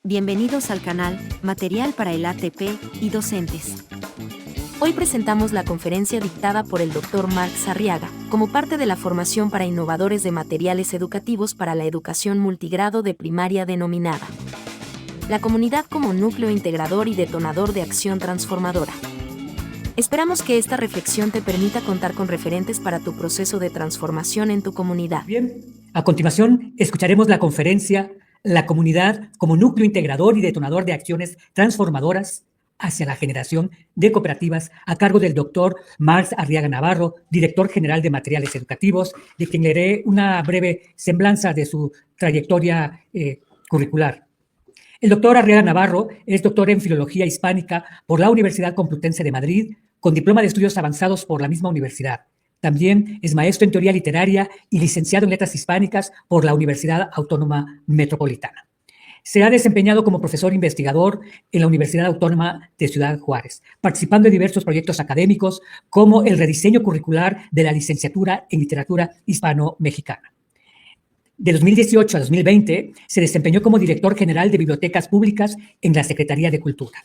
Bienvenidos al canal Material para el ATP y Docentes. Hoy presentamos la conferencia dictada por el Dr. Marx Arriaga, como parte de la formación para innovadores de materiales educativos para la educación multigrado de primaria denominada La comunidad como núcleo integrador y detonador de acción transformadora. Esperamos que esta reflexión te permita contar con referentes para tu proceso de transformación en tu comunidad. Bien, a continuación escucharemos la conferencia La comunidad como núcleo integrador y detonador de acciones transformadoras hacia la generación de cooperativas a cargo del Dr. Marx Arriaga Navarro, director general de materiales educativos, de quien leeré una breve semblanza de su trayectoria curricular. El doctor Arriaga Navarro es doctor en Filología Hispánica por la Universidad Complutense de Madrid, con diploma de estudios avanzados por la misma universidad. También es maestro en Teoría Literaria y licenciado en Letras Hispánicas por la Universidad Autónoma Metropolitana. Se ha desempeñado como profesor investigador en la Universidad Autónoma de Ciudad Juárez, participando en diversos proyectos académicos como el rediseño curricular de la licenciatura en Literatura Hispano-Mexicana. De 2018 a 2020 se desempeñó como director general de Bibliotecas Públicas en la Secretaría de Cultura,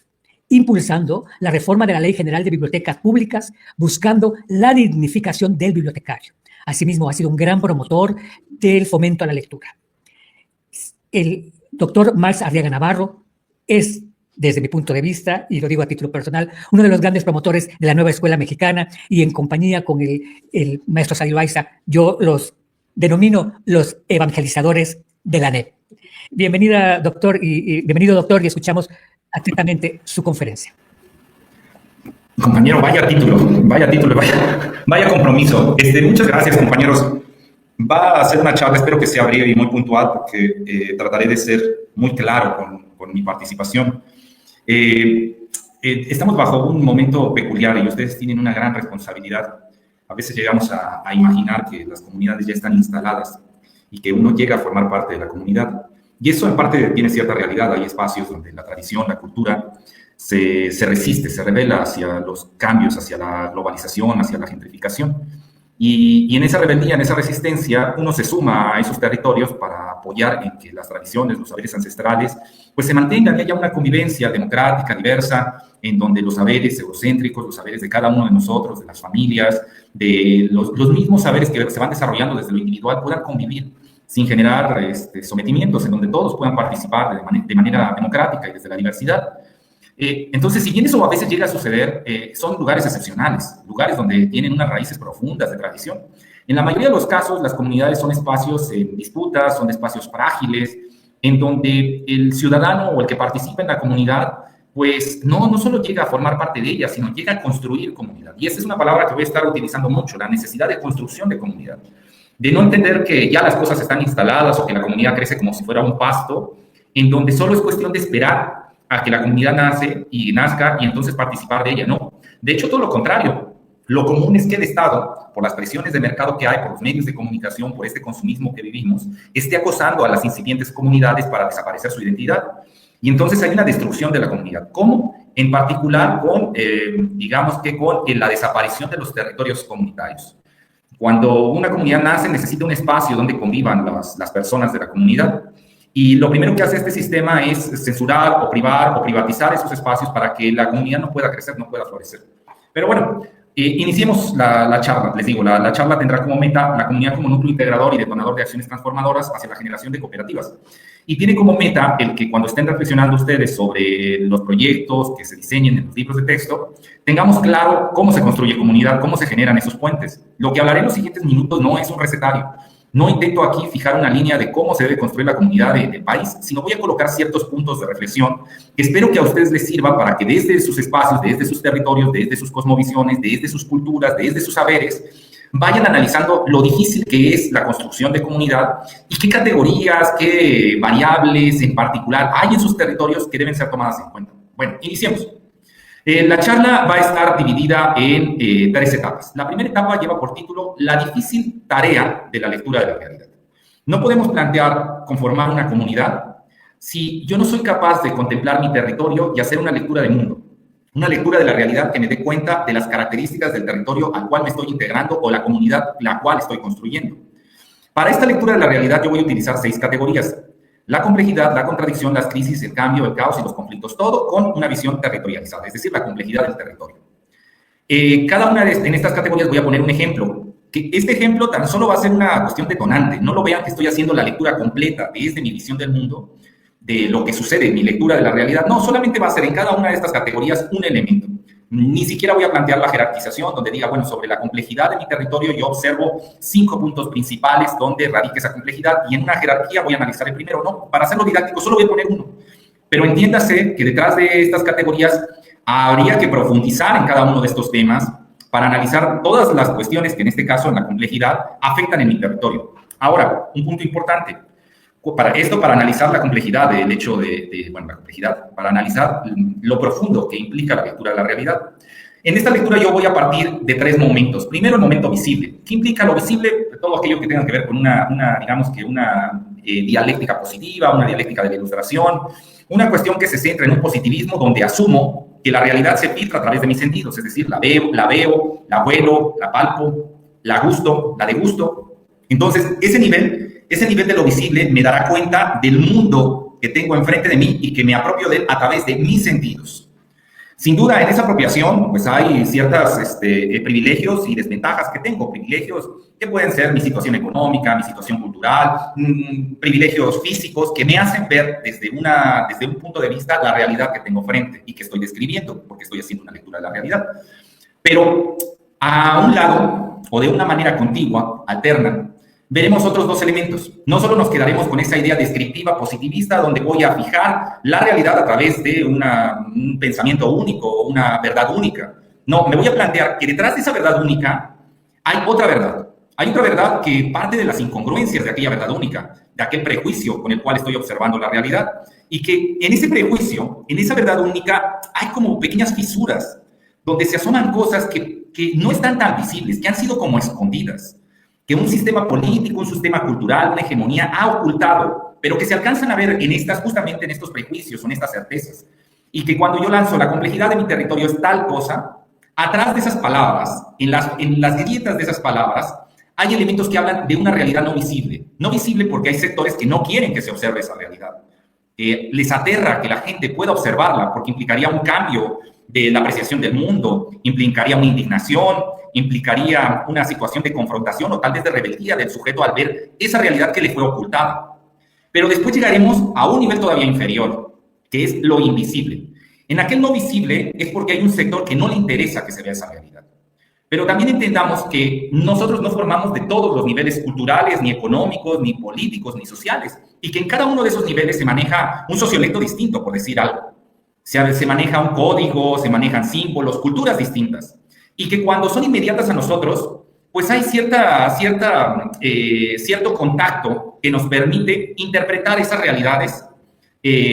impulsando la reforma de la Ley General de Bibliotecas Públicas, buscando la dignificación del bibliotecario. Asimismo, ha sido un gran promotor del fomento a la lectura. El doctor Marx Arriaga Navarro es, desde mi punto de vista, y lo digo a título personal, uno de los grandes promotores de la nueva escuela mexicana, y en compañía con el maestro Sadio Baiza, yo los denomino los evangelizadores de la NEP. Bienvenido, doctor, y escuchamos atentamente su conferencia. Compañero, vaya título, vaya compromiso. Muchas gracias, compañeros. Va a ser una charla, espero que sea breve y muy puntual, porque trataré de ser muy claro con mi participación. Estamos bajo un momento peculiar y ustedes tienen una gran responsabilidad. A veces llegamos a imaginar que las comunidades ya están instaladas y que uno llega a formar parte de la comunidad. Y eso en parte tiene cierta realidad. Hay espacios donde la tradición, la cultura se resiste, se revela hacia los cambios, hacia la globalización, hacia la gentrificación. Y en esa rebeldía, en esa resistencia, uno se suma a esos territorios para apoyar en que las tradiciones, los saberes ancestrales, pues se mantengan y haya una convivencia democrática, diversa, en donde los saberes egocéntricos, los saberes de cada uno de nosotros, de las familias, de los mismos saberes que se van desarrollando desde lo individual, puedan convivir sin generar sometimientos, en donde todos puedan participar de manera democrática y desde la diversidad. Entonces, si bien eso a veces llega a suceder, son lugares excepcionales, lugares donde tienen unas raíces profundas de tradición. En la mayoría de los casos, las comunidades son espacios en disputas, son espacios frágiles, en donde el ciudadano o el que participa en la comunidad, pues no solo llega a formar parte de ella, sino llega a construir comunidad. Y esa es una palabra que voy a estar utilizando mucho, la necesidad de construcción de comunidad. De no entender que ya las cosas están instaladas o que la comunidad crece como si fuera un pasto, en donde solo es cuestión de esperar a que la comunidad nazca y entonces participar de ella. No, de hecho, todo lo contrario. Lo común es que el Estado, por las presiones de mercado que hay, por los medios de comunicación, por este consumismo que vivimos, esté acosando a las incipientes comunidades para desaparecer su identidad. Y entonces hay una destrucción de la comunidad. ¿Cómo? En particular con la desaparición de los territorios comunitarios. Cuando una comunidad nace, necesita un espacio donde convivan las personas de la comunidad. Y lo primero que hace este sistema es censurar o privar o privatizar esos espacios para que la comunidad no pueda crecer, no pueda florecer. Pero bueno, iniciemos la charla. Les digo, la charla tendrá como meta la comunidad como núcleo integrador y detonador de acciones transformadoras hacia la generación de cooperativas. Y tiene como meta el que cuando estén reflexionando ustedes sobre los proyectos que se diseñen en los libros de texto, tengamos claro cómo se construye comunidad, cómo se generan esos puentes. Lo que hablaré en los siguientes minutos no es un recetario. No intento aquí fijar una línea de cómo se debe construir la comunidad del país, sino voy a colocar ciertos puntos de reflexión que espero que a ustedes les sirva para que desde sus espacios, desde sus territorios, desde sus cosmovisiones, desde sus culturas, desde sus saberes, vayan analizando lo difícil que es la construcción de comunidad y qué categorías, qué variables en particular hay en sus territorios que deben ser tomadas en cuenta. Bueno, iniciemos. La charla va a estar dividida en 3 etapas. La primera etapa lleva por título La difícil tarea de la lectura de la realidad. No podemos plantear conformar una comunidad si yo no soy capaz de contemplar mi territorio y hacer una lectura del mundo. Una lectura de la realidad que me dé cuenta de las características del territorio al cual me estoy integrando o la comunidad la cual estoy construyendo. Para esta lectura de la realidad yo voy a utilizar 6 categorías. la complejidad, la contradicción, las crisis, el cambio, el caos y los conflictos, todo con una visión territorializada, es decir, la complejidad del territorio. Cada una en estas categorías voy a poner un ejemplo, que este ejemplo tan solo va a ser una cuestión detonante, no lo vean que estoy haciendo la lectura completa desde mi visión del mundo, de lo que sucede en mi lectura de la realidad, no, solamente va a ser en cada una de estas categorías un elemento. Ni siquiera voy a plantear la jerarquización donde diga, bueno, sobre la complejidad de mi territorio yo observo 5 puntos principales donde radica esa complejidad y en una jerarquía voy a analizar el primero, no, para hacerlo didáctico solo voy a poner uno. Pero entiéndase que detrás de estas categorías habría que profundizar en cada uno de estos temas para analizar todas las cuestiones que en este caso en la complejidad afectan en mi territorio. Ahora, un punto importante. Para analizar la complejidad del hecho bueno, la complejidad, para analizar lo profundo que implica la lectura de la realidad. En esta lectura yo voy a partir de 3 momentos. Primero, el momento visible. ¿Qué implica lo visible? Todo aquello que tenga que ver con digamos que una dialéctica positiva, una dialéctica de la ilustración, una cuestión que se centra en un positivismo donde asumo que la realidad se filtra a través de mis sentidos, es decir, la veo, la huelo, la palpo, la gusto, la degusto. Entonces, ese nivel de lo visible me dará cuenta del mundo que tengo enfrente de mí y que me apropio de él a través de mis sentidos. Sin duda, en esa apropiación, pues hay ciertos privilegios y desventajas que tengo. Privilegios que pueden ser mi situación económica, mi situación cultural, privilegios físicos que me hacen ver desde un punto de vista la realidad que tengo frente y que estoy describiendo, porque estoy haciendo una lectura de la realidad. Pero a un lado, o de una manera contigua, alterna, veremos otros 2 elementos. No solo nos quedaremos con esa idea descriptiva, positivista, donde voy a fijar la realidad a través de un pensamiento único, una verdad única. No, me voy a plantear que detrás de esa verdad única hay otra verdad. Hay otra verdad que parte de las incongruencias de aquella verdad única, de aquel prejuicio con el cual estoy observando la realidad. Y que en ese prejuicio, en esa verdad única, hay como pequeñas fisuras, donde se asoman cosas que no están tan visibles, que han sido como escondidas, que un sistema político, un sistema cultural, una hegemonía ha ocultado, pero que se alcanzan a ver justamente en estos prejuicios, en estas certezas. Y que cuando yo lanzo la complejidad de mi territorio es tal cosa, atrás de esas palabras, en las grietas de esas palabras, hay elementos que hablan de una realidad no visible. No visible porque hay sectores que no quieren que se observe esa realidad. Les aterra que la gente pueda observarla porque implicaría un cambio de la apreciación del mundo, implicaría una indignación, implicaría una situación de confrontación o tal vez de rebeldía del sujeto al ver esa realidad que le fue ocultada. Pero después llegaremos a un nivel todavía inferior, que es lo invisible. En aquel no visible es porque hay un sector que no le interesa que se vea esa realidad. Pero también entendamos que nosotros no formamos de todos los niveles culturales, ni económicos, ni políticos, ni sociales, y que en cada uno de esos niveles se maneja un sociolecto distinto, por decir algo. Se maneja un código, se manejan símbolos, culturas distintas. Y que cuando son inmediatas a nosotros, pues hay cierto contacto que nos permite interpretar esas realidades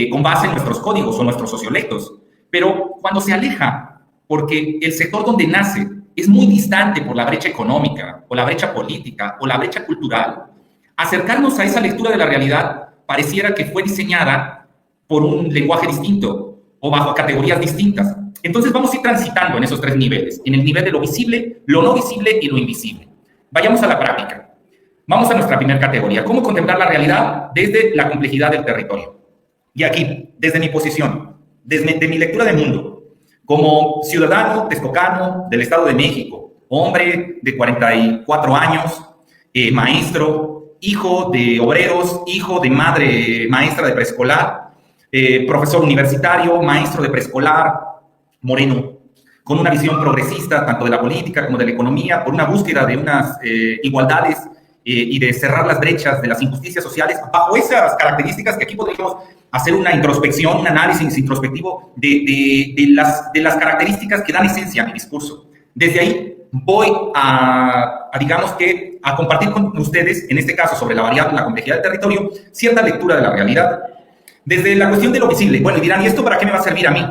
con base en nuestros códigos o nuestros sociolectos. Pero cuando se aleja, porque el sector donde nace es muy distante por la brecha económica, o la brecha política, o la brecha cultural, acercarnos a esa lectura de la realidad pareciera que fue diseñada por un lenguaje distinto o bajo categorías distintas. Entonces vamos a ir transitando en esos 3 niveles, en el nivel de lo visible, lo no visible y lo invisible. Vayamos a la práctica. Vamos a nuestra primera categoría, cómo contemplar la realidad desde la complejidad del territorio. Y aquí, desde mi posición, desde mi lectura del mundo, como ciudadano texcocano del Estado de México, hombre de 44 años, maestro, hijo de obreros, hijo de madre maestra de preescolar, profesor universitario, maestro de preescolar, moreno, con una visión progresista tanto de la política como de la economía, por una búsqueda de unas igualdades y de cerrar las brechas de las injusticias sociales, bajo esas características que aquí podríamos hacer una introspección, un análisis introspectivo de las características que dan esencia a mi discurso. Desde ahí voy a compartir con ustedes, en este caso sobre la variable, la complejidad del territorio, cierta lectura de la realidad. Desde la cuestión de lo visible, bueno, y dirán, ¿y esto para qué me va a servir a mí?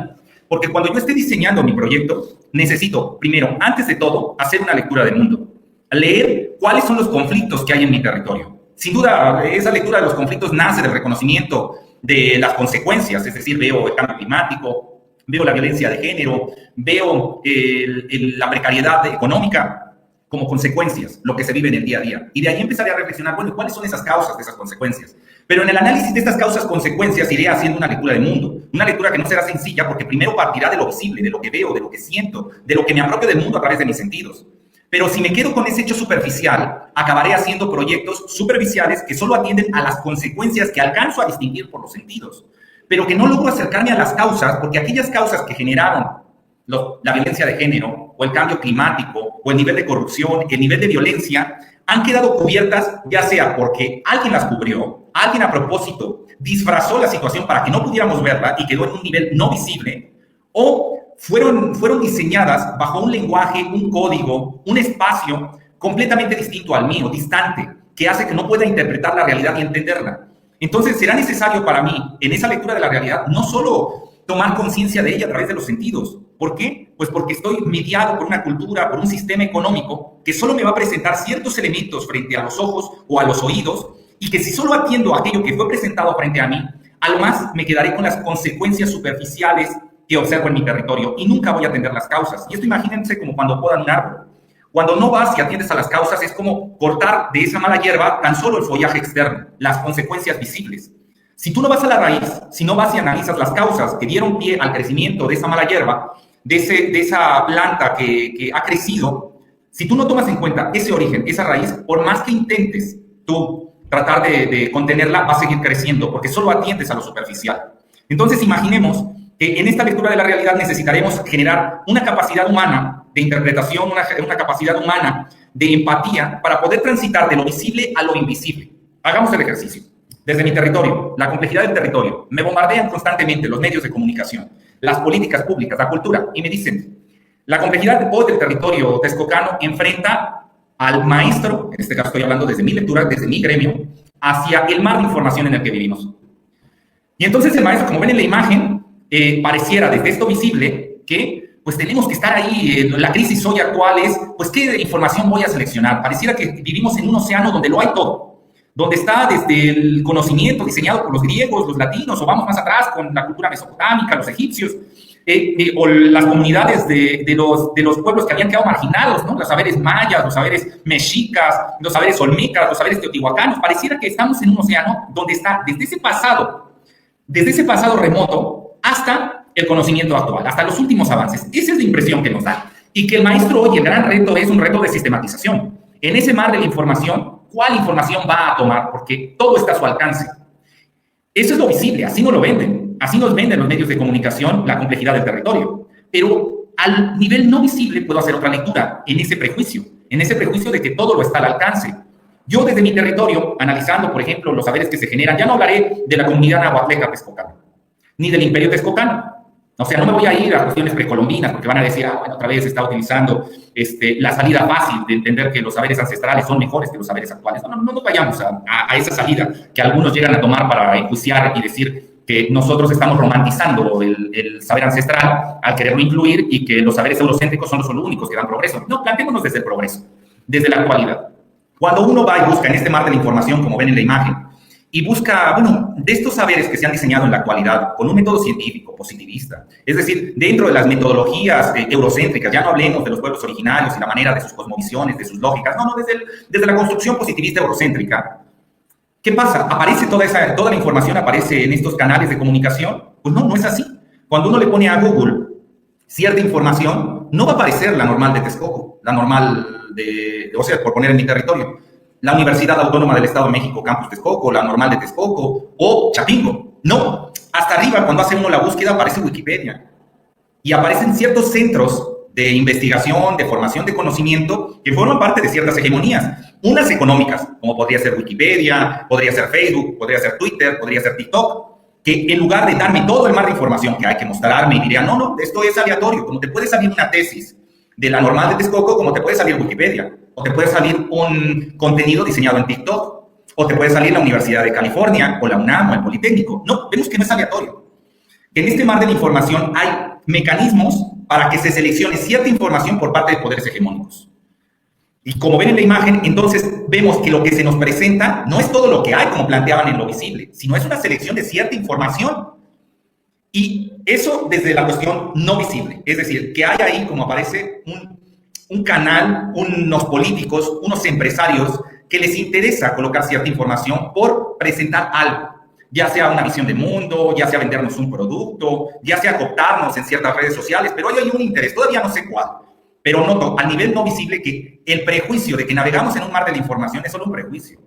Porque cuando yo esté diseñando mi proyecto, necesito, primero, antes de todo, hacer una lectura del mundo. Leer cuáles son los conflictos que hay en mi territorio. Sin duda, esa lectura de los conflictos nace del reconocimiento de las consecuencias, es decir, veo el cambio climático, veo la violencia de género, veo la precariedad económica como consecuencias, lo que se vive en el día a día. Y de ahí empezaré a reflexionar, bueno, ¿cuáles son esas causas de esas consecuencias? Pero en el análisis de estas causas-consecuencias iré haciendo una lectura del mundo. Una lectura que no será sencilla porque primero partirá de lo visible, de lo que veo, de lo que siento, de lo que me apropio del mundo a través de mis sentidos. Pero si me quedo con ese hecho superficial, acabaré haciendo proyectos superficiales que solo atienden a las consecuencias que alcanzo a distinguir por los sentidos, pero que no logro acercarme a las causas, porque aquellas causas que generaron la violencia de género, o el cambio climático, o el nivel de corrupción, el nivel de violencia, han quedado cubiertas ya sea porque alguien las cubrió, alguien a propósito disfrazó la situación para que no pudiéramos verla y quedó en un nivel no visible, o fueron diseñadas bajo un lenguaje, un código, un espacio completamente distinto al mío, distante, que hace que no pueda interpretar la realidad y entenderla. Entonces será necesario para mí, en esa lectura de la realidad, no solo tomar conciencia de ella a través de los sentidos. ¿Por qué? Pues porque estoy mediado por una cultura, por un sistema económico que solo me va a presentar ciertos elementos frente a los ojos o a los oídos, y que si solo atiendo a aquello que fue presentado frente a mí, a lo más me quedaré con las consecuencias superficiales que observo en mi territorio y nunca voy a atender las causas. Y esto imagínense como cuando podan un árbol. Cuando no vas y atiendes a las causas es como cortar de esa mala hierba tan solo el follaje externo, las consecuencias visibles. Si tú no vas a la raíz, si no vas y analizas las causas que dieron pie al crecimiento de esa mala hierba, de esa planta que ha crecido, si tú no tomas en cuenta ese origen, esa raíz, por más que intentes tú tratar de contenerla, va a seguir creciendo, porque solo atiendes a lo superficial. Entonces, imaginemos que en esta lectura de la realidad necesitaremos generar una capacidad humana de interpretación, una capacidad humana de empatía para poder transitar de lo visible a lo invisible. Hagamos el ejercicio. Desde mi territorio, la complejidad del territorio, me bombardean constantemente los medios de comunicación, las políticas públicas, la cultura, y me dicen, la complejidad hoy del territorio texcocano enfrenta al maestro, en este caso estoy hablando desde mi lectura, desde mi gremio, hacia el mar de información en el que vivimos. Y entonces el maestro, como ven en la imagen, pareciera desde esto visible que pues tenemos que estar ahí, la crisis hoy actual es, pues ¿qué información voy a seleccionar? Pareciera que vivimos en un océano donde lo hay todo, donde está desde el conocimiento diseñado por los griegos, los latinos, o vamos más atrás con la cultura mesopotámica, los egipcios, o las comunidades de los pueblos que habían quedado marginados, ¿no? Los saberes mayas, los saberes mexicas, los saberes olmecas, los saberes teotihuacanos. Pareciera que estamos en un océano donde está desde ese pasado remoto hasta el conocimiento actual, hasta los últimos avances. Esa es la impresión que nos da. Y que el maestro hoy, el gran reto es un reto de sistematización. En ese mar de la información, ¿cuál información va a tomar? Porque todo está a su alcance. Eso es lo visible, así no lo venden. Así nos venden los medios de comunicación la complejidad del territorio. Pero al nivel no visible puedo hacer otra lectura en ese prejuicio de que todo lo está al alcance. Yo desde mi territorio, analizando, por ejemplo, los saberes que se generan, ya no hablaré de la comunidad nahuatleca texcocana, ni del imperio texcocano. O sea, no me voy a ir a cuestiones precolombinas porque van a decir, bueno, otra vez está utilizando la salida fácil de entender que los saberes ancestrales son mejores que los saberes actuales. No vayamos a esa salida que algunos llegan a tomar para enjuiciar y decir que nosotros estamos romantizando el saber ancestral al quererlo incluir y que los saberes eurocéntricos son los únicos que dan progreso. No, planteémonos desde el progreso, desde la actualidad. Cuando uno va y busca en este mar de la información, como ven en la imagen, y busca, bueno, de estos saberes que se han diseñado en la actualidad con un método científico, positivista, es decir, dentro de las metodologías eurocéntricas, ya no hablemos de los pueblos originarios y la manera de sus cosmovisiones, de sus lógicas, no, desde la construcción positivista eurocéntrica. ¿Qué pasa? ¿Aparece toda la información aparece en estos canales de comunicación? Pues no es así. Cuando uno le pone a Google cierta información, no va a aparecer la normal de Texcoco, la normal o sea, por poner en mi territorio, la Universidad Autónoma del Estado de México, Campus Texcoco, la normal de Texcoco o Chapingo. No, hasta arriba cuando hace uno la búsqueda aparece Wikipedia y aparecen ciertos centros de investigación, de formación de conocimiento que forman parte de ciertas hegemonías, unas económicas, como podría ser Wikipedia, podría ser Facebook, podría ser Twitter, podría ser TikTok, que en lugar de darme todo el mar de información que hay que mostrarme y diría, no, esto es aleatorio, como te puede salir una tesis de la normal de Texcoco, como te puede salir Wikipedia, o te puede salir un contenido diseñado en TikTok, o te puede salir la Universidad de California, o la UNAM, o el Politécnico. No, vemos que no es aleatorio. En este mar de la información hay mecanismos para que se seleccione cierta información por parte de poderes hegemónicos. Y como ven en la imagen, entonces vemos que lo que se nos presenta no es todo lo que hay, como planteaban en lo visible, sino es una selección de cierta información. Y eso desde la cuestión no visible. Es decir, que hay ahí, como aparece, un canal, unos políticos, unos empresarios que les interesa colocar cierta información por quiero presentar algo, ya sea una visión de mundo, ya sea vendernos un producto, ya sea cooptarnos en ciertas redes sociales, pero ahí hay un interés, todavía no sé cuál, pero noto a nivel no visible que el prejuicio de que navegamos en un mar de la información es solo un prejuicio.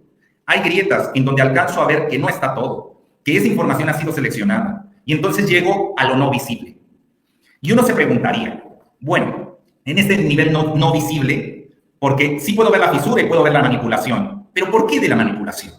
Hay grietas en donde alcanzo a ver que no está todo, que esa información ha sido seleccionada, y entonces llego a lo no visible. Y uno se preguntaría, bueno, en este nivel no visible, porque sí puedo ver la fisura y puedo ver la manipulación, pero ¿por qué de la manipulación?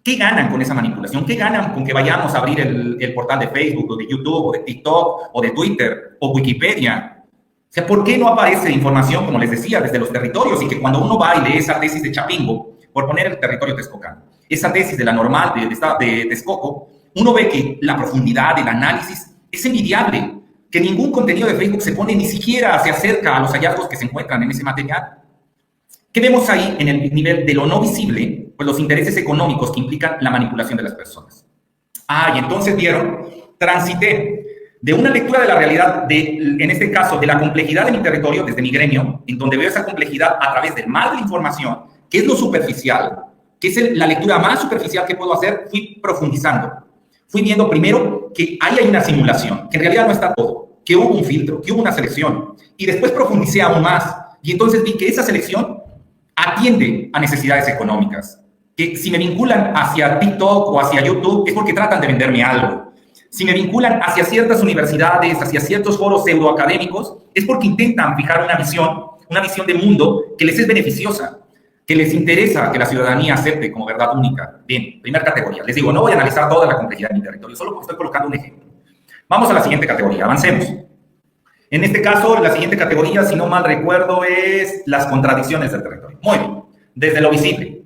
¿Qué ganan con esa manipulación? ¿Qué ganan con que vayamos a abrir el portal de Facebook, o de YouTube, o de TikTok, o de Twitter, o Wikipedia? O sea, ¿por qué no aparece información, como les decía, desde los territorios? Y que cuando uno va y lee esa tesis de Chapingo, por poner el territorio texcocano, esa tesis de la normal de Texcoco, uno ve que la profundidad, el análisis, es envidiable, que ningún contenido de Facebook se pone, ni siquiera se acerca a los hallazgos que se encuentran en ese material. ¿Qué vemos ahí en el nivel de lo no visible? Pues los intereses económicos que implican la manipulación de las personas. Y entonces vieron, transité de una lectura de la realidad, en este caso, de la complejidad de mi territorio, desde mi gremio, en donde veo esa complejidad a través del mar de la información, que es lo superficial, que es la lectura más superficial que puedo hacer, fui profundizando. Fui viendo primero que ahí hay una simulación, que en realidad no está todo, que hubo un filtro, que hubo una selección, y después profundicé aún más, y entonces vi que esa selección atiende a necesidades económicas, que si me vinculan hacia TikTok o hacia YouTube es porque tratan de venderme algo. Si me vinculan hacia ciertas universidades, hacia ciertos foros pseudoacadémicos, es porque intentan fijar una visión de mundo que les es beneficiosa, que les interesa que la ciudadanía acepte como verdad única. Bien, primera categoría. Les digo, no voy a analizar toda la complejidad de mi territorio, solo porque estoy colocando un ejemplo. Vamos a la siguiente categoría, avancemos. En este caso, la siguiente categoría, si no mal recuerdo, es las contradicciones del territorio. Muy bien, desde lo visible,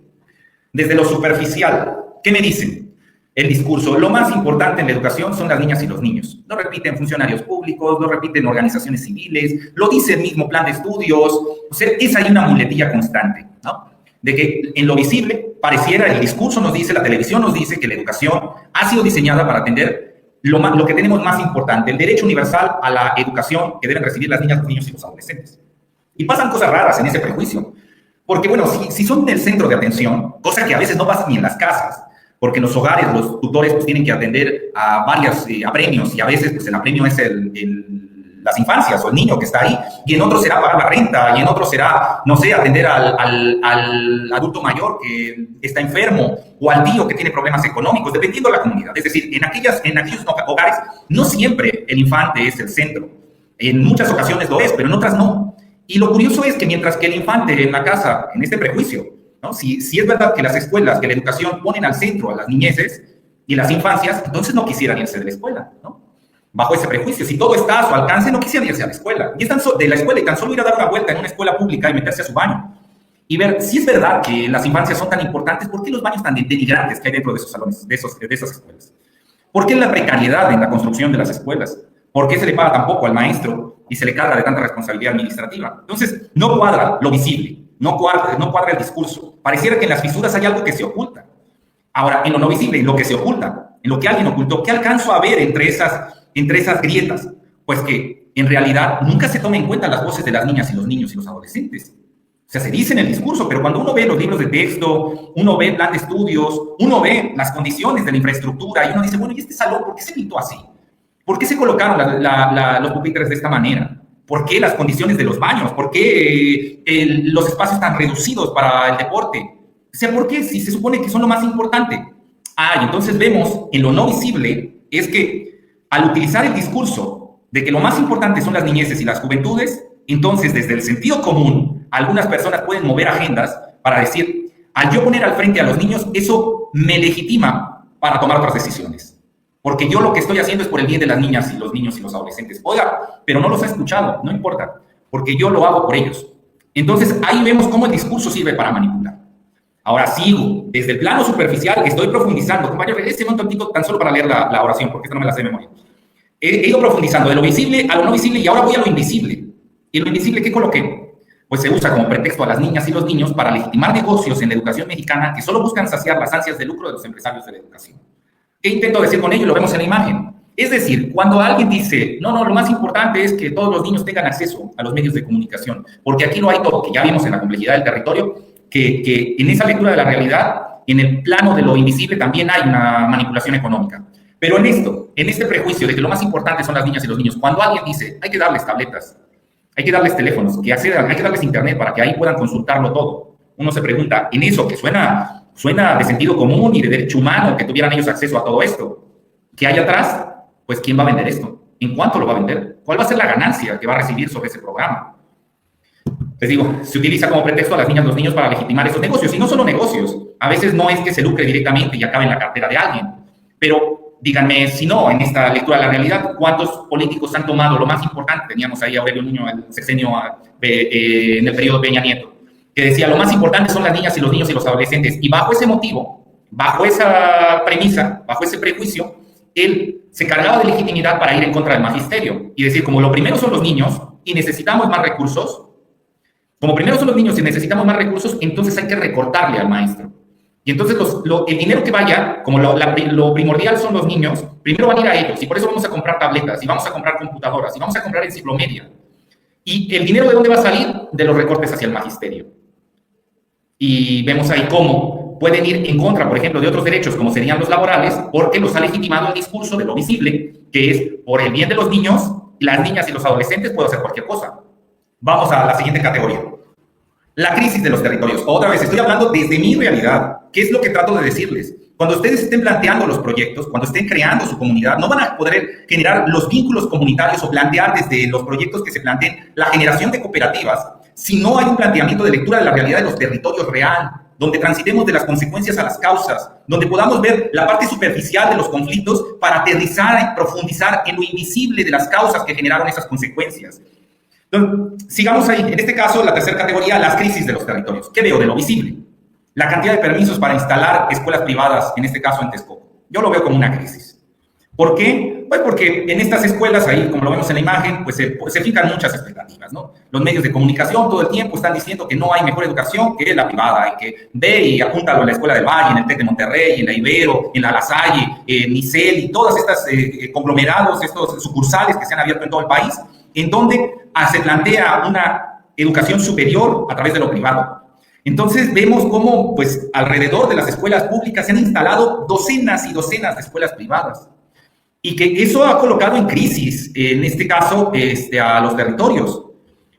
desde lo superficial. ¿Qué me dicen? El discurso. Lo más importante en la educación son las niñas y los niños. Lo repiten funcionarios públicos, lo repiten organizaciones civiles, lo dice el mismo plan de estudios. O sea, es ahí una muletilla constante, ¿no? De que en lo visible pareciera, el discurso nos dice, la televisión nos dice que la educación ha sido diseñada para atender lo que tenemos más importante, el derecho universal a la educación que deben recibir las niñas, los niños y los adolescentes. Y pasan cosas raras en ese prejuicio. Porque, bueno, si son el centro de atención, cosa que a veces no pasa ni en las casas, porque en los hogares los tutores pues, tienen que atender a varios apremios, y a veces pues, el apremio es las infancias o el niño que está ahí, y en otros será pagar la renta, y en otros será, no sé, atender al adulto mayor que está enfermo, o al tío que tiene problemas económicos, dependiendo de la comunidad. Es decir, en aquellos hogares no siempre el infante es el centro. En muchas ocasiones lo es, pero en otras no. Y lo curioso es que mientras que el infante en la casa, en este prejuicio, ¿no? Si es verdad que las escuelas, que la educación ponen al centro a las niñeces y las infancias, entonces no quisieran irse de la escuela, ¿no? Bajo ese prejuicio, si todo está a su alcance, no quisieran irse a la escuela. Y están de la escuela y tan solo ir a dar una vuelta en una escuela pública y meterse a su baño. Y ver si es verdad que las infancias son tan importantes, ¿por qué los baños tan denigrantes que hay dentro de esos salones, de esas escuelas? ¿Por qué la precariedad en la construcción de las escuelas? ¿Por qué se le paga tan poco al maestro y se le carga de tanta responsabilidad administrativa? Entonces, no cuadra lo visible, no cuadra el discurso. Pareciera que en las fisuras hay algo que se oculta. Ahora, en lo no visible, en lo que se oculta, en lo que alguien ocultó, ¿qué alcanzo a ver entre esas grietas? Pues que en realidad nunca se toman en cuenta las voces de las niñas y los niños y los adolescentes. O sea, se dice en el discurso, pero cuando uno ve los libros de texto, uno ve el plan de estudios, uno ve las condiciones de la infraestructura y uno dice, bueno, ¿y este salón por qué se pintó así? ¿Por qué se colocaron los pupitres de esta manera? ¿Por qué las condiciones de los baños? ¿Por qué los espacios tan reducidos para el deporte? O sea, ¿por qué? Si se supone que son lo más importante. Y entonces vemos en lo no visible es que al utilizar el discurso de que lo más importante son las niñeces y las juventudes, entonces desde el sentido común, algunas personas pueden mover agendas para decir, al yo poner al frente a los niños, eso me legitima para tomar otras decisiones. Porque yo lo que estoy haciendo es por el bien de las niñas y los niños y los adolescentes. Oiga, pero no los he escuchado, no importa, porque yo lo hago por ellos. Entonces, ahí vemos cómo el discurso sirve para manipular. Ahora sigo, desde el plano superficial, estoy profundizando. Compañero, un tantito tan solo para leer la oración, porque esta no me la sé de memoria. He ido profundizando de lo visible a lo no visible y ahora voy a lo invisible. ¿Y en lo invisible qué coloqué? Pues se usa como pretexto a las niñas y los niños para legitimar negocios en la educación mexicana que solo buscan saciar las ansias de lucro de los empresarios de la educación. ¿Qué intento decir con ello? Lo vemos en la imagen. Es decir, cuando alguien dice, no, lo más importante es que todos los niños tengan acceso a los medios de comunicación, porque aquí lo hay todo, que ya vimos en la complejidad del territorio, que en esa lectura de la realidad en el plano de lo invisible también hay una manipulación económica. Pero en este prejuicio de que lo más importante son las niñas y los niños, cuando alguien dice, hay que darles tabletas, hay que darles teléfonos, hay que darles internet para que ahí puedan consultarlo todo, uno se pregunta, en eso que suena de sentido común y de derecho humano que tuvieran ellos acceso a todo esto, ¿qué hay atrás? Pues, ¿quién va a vender esto? ¿En cuánto lo va a vender? ¿Cuál va a ser la ganancia que va a recibir sobre ese programa? Les digo, se utiliza como pretexto a las niñas y los niños para legitimar esos negocios, y no solo negocios. A veces no es que se lucre directamente y acabe en la cartera de alguien, pero díganme, si no, en esta lectura de la realidad, ¿cuántos políticos han tomado lo más importante? Teníamos ahí a Aurelio Nuño, el sexenio en el periodo Peña Nieto, que decía, lo más importante son las niñas y los niños y los adolescentes, y bajo ese motivo, bajo esa premisa, bajo ese prejuicio, él se cargaba de legitimidad para ir en contra del magisterio y decir, como lo primero son los niños y necesitamos más recursos, entonces hay que recortarle al maestro. Y entonces el dinero que vaya, como lo primordial son los niños, primero van a ir a ellos, y por eso vamos a comprar tabletas, y vamos a comprar computadoras, y vamos a comprar enciclomedia. ¿Y el dinero de dónde va a salir? De los recortes hacia el magisterio. Y vemos ahí cómo pueden ir en contra, por ejemplo, de otros derechos, como serían los laborales, porque los ha legitimado el discurso de lo visible, que es, por el bien de los niños, las niñas y los adolescentes, puedo hacer cualquier cosa. Vamos a la siguiente categoría. La crisis de los territorios. Otra vez, estoy hablando desde mi realidad. ¿Qué es lo que trato de decirles? Cuando ustedes estén planteando los proyectos, cuando estén creando su comunidad, no van a poder generar los vínculos comunitarios o plantear desde los proyectos que se planteen la generación de cooperativas si no hay un planteamiento de lectura de la realidad de los territorios real, donde transitemos de las consecuencias a las causas, donde podamos ver la parte superficial de los conflictos para aterrizar y profundizar en lo invisible de las causas que generaron esas consecuencias. Entonces, sigamos ahí. En este caso, la tercera categoría, las crisis de los territorios. ¿Qué veo de lo visible? La cantidad de permisos para instalar escuelas privadas, en este caso en Texcoco. Yo lo veo como una crisis. ¿Por qué? Pues porque en estas escuelas, ahí como lo vemos en la imagen, pues se fijan muchas expectativas, ¿no? Los medios de comunicación todo el tiempo están diciendo que no hay mejor educación que la privada, y que ve y apúntalo en la Escuela del Valle, en el TEC de Monterrey, en la Ibero, en la La Salle, en ICEL, y todas estas conglomerados, estos sucursales que se han abierto en todo el país, en donde se plantea una educación superior a través de lo privado. Entonces vemos cómo, pues, alrededor de las escuelas públicas se han instalado docenas y docenas de escuelas privadas. Y que eso ha colocado en crisis, en este caso, a los territorios.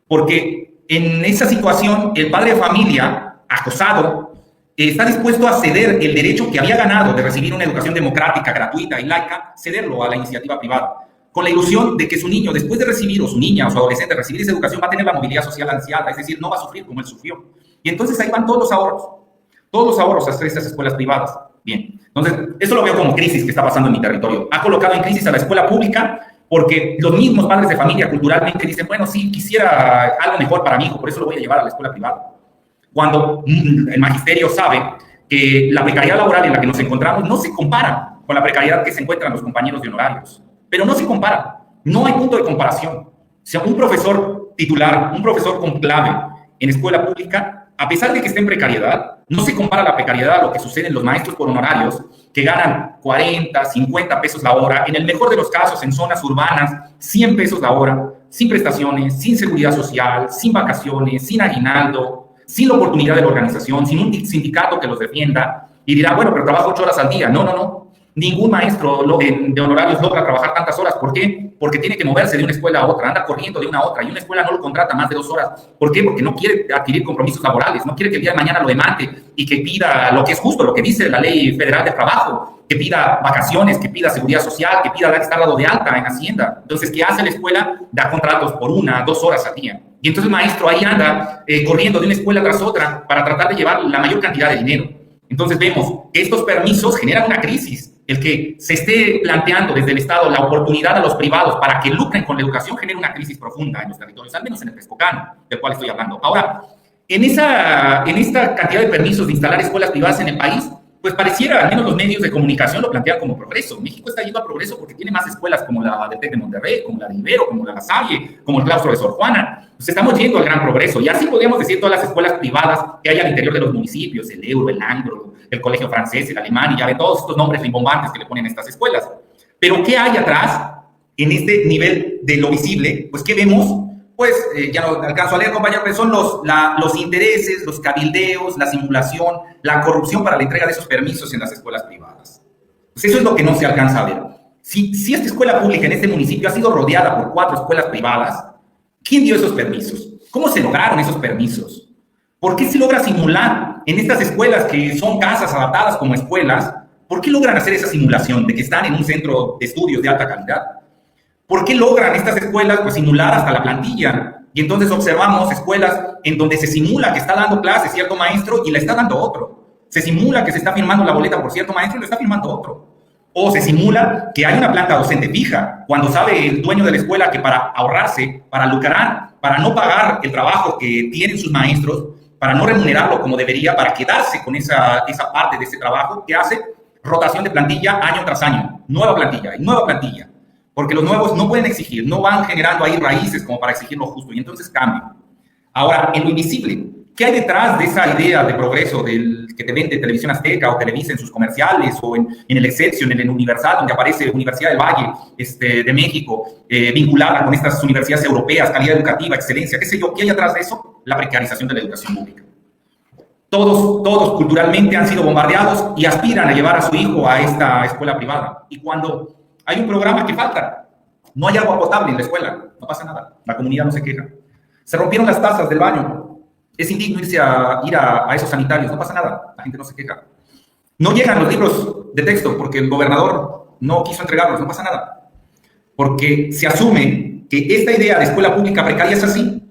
Porque en esa situación, el padre de familia, acosado, está dispuesto a ceder el derecho que había ganado de recibir una educación democrática, gratuita y laica, cederlo a la iniciativa privada, con la ilusión de que su niño, después de recibir, o su niña o su adolescente, recibir esa educación, va a tener la movilidad social ansiada, es decir, no va a sufrir como él sufrió. Y entonces ahí van todos los ahorros a estas escuelas privadas. Bien, entonces, eso lo veo como crisis que está pasando en mi territorio. Ha colocado en crisis a la escuela pública porque los mismos padres de familia culturalmente dicen, bueno, sí, quisiera algo mejor para mi hijo, por eso lo voy a llevar a la escuela privada. Cuando el magisterio sabe que la precariedad laboral en la que nos encontramos no se compara con la precariedad que se encuentran los compañeros de honorarios. Pero no se compara, no hay punto de comparación. O sea, un profesor titular, un profesor con clave en escuela pública, a pesar de que esté en precariedad, no se compara la precariedad a lo que sucede en los maestros por honorarios, que ganan 40, 50 pesos la hora, en el mejor de los casos en zonas urbanas, 100 pesos la hora, sin prestaciones, sin seguridad social, sin vacaciones, sin aguinaldo, sin la oportunidad de la organización, sin un sindicato que los defienda, y dirá, bueno, pero trabajo 8 horas al día. No, no, no. Ningún maestro de honorarios logra trabajar tantas horas. ¿Por qué? Porque tiene que moverse de una escuela a otra, anda corriendo de una a otra, y una escuela no lo contrata más de 2 horas. ¿Por qué? Porque no quiere adquirir compromisos laborales, no quiere que el día de mañana lo demande y que pida lo que es justo, lo que dice la Ley Federal de Trabajo, que pida vacaciones, que pida seguridad social, que pida estar dado de alta en Hacienda. Entonces, ¿qué hace la escuela? Da contratos por 1, 2 horas al día. Y entonces el maestro ahí anda corriendo de una escuela tras otra para tratar de llevar la mayor cantidad de dinero. Entonces vemos que estos permisos generan una crisis. El que se esté planteando desde el Estado la oportunidad a los privados para que lucren con la educación genera una crisis profunda en los territorios, al menos en el Texcocano, del cual estoy hablando. Ahora, en esta cantidad de permisos de instalar escuelas privadas en el país, pues pareciera, al menos los medios de comunicación lo plantean como progreso. México está yendo a progreso porque tiene más escuelas como la del TEC de Monterrey, como la de Ibero, como la de La Salle, como el claustro de Sor Juana. Pues estamos yendo al gran progreso. Y así podríamos decir todas las escuelas privadas que hay al interior de los municipios, el Euro, el Anglo, el Colegio Francés, el Alemán, y ya ven todos estos nombres rimbombantes que le ponen a estas escuelas. Pero ¿qué hay atrás en este nivel de lo visible? Pues ¿qué vemos? pues ya no alcanzo a leer, compañero, pero son los intereses, los cabildeos, la simulación, la corrupción para la entrega de esos permisos en las escuelas privadas. Pues eso es lo que no se alcanza a ver. Si esta escuela pública en este municipio ha sido rodeada por 4 escuelas privadas, ¿quién dio esos permisos? ¿Cómo se lograron esos permisos? ¿Por qué se logra simular en estas escuelas que son casas adaptadas como escuelas? ¿Por qué logran hacer esa simulación de que están en un centro de estudios de alta calidad? ¿Por qué logran estas escuelas pues, simular hasta la plantilla? Y entonces observamos escuelas en donde se simula que está dando clases cierto maestro y la está dando otro. Se simula que se está firmando la boleta por cierto maestro y lo está firmando otro. O se simula que hay una planta docente fija, cuando sabe el dueño de la escuela que para ahorrarse, para lucrar, para no pagar el trabajo que tienen sus maestros, para no remunerarlo como debería, para quedarse con esa parte de ese trabajo, ¿qué hace? Rotación de plantilla año tras año. Nueva plantilla y nueva plantilla. Porque los nuevos no pueden exigir, no van generando ahí raíces como para exigir lo justo, y entonces cambian. Ahora, en lo invisible, ¿qué hay detrás de esa idea de progreso del que te vende Televisión Azteca o Televisa en sus comerciales o en el Excelsior, en el Universal, donde aparece Universidad del Valle de México, vinculada con estas universidades europeas, calidad educativa, excelencia, qué sé yo? ¿Qué hay atrás de eso? La precarización de la educación pública. Todos culturalmente han sido bombardeados y aspiran a llevar a su hijo a esta escuela privada. Y cuando hay un programa que falta, no hay agua potable en la escuela, no pasa nada, la comunidad no se queja. Se rompieron las tazas del baño, es indigno ir a esos sanitarios, no pasa nada, la gente no se queja. No llegan los libros de texto porque el gobernador no quiso entregarlos, no pasa nada. Porque se asume que esta idea de escuela pública precaria es así,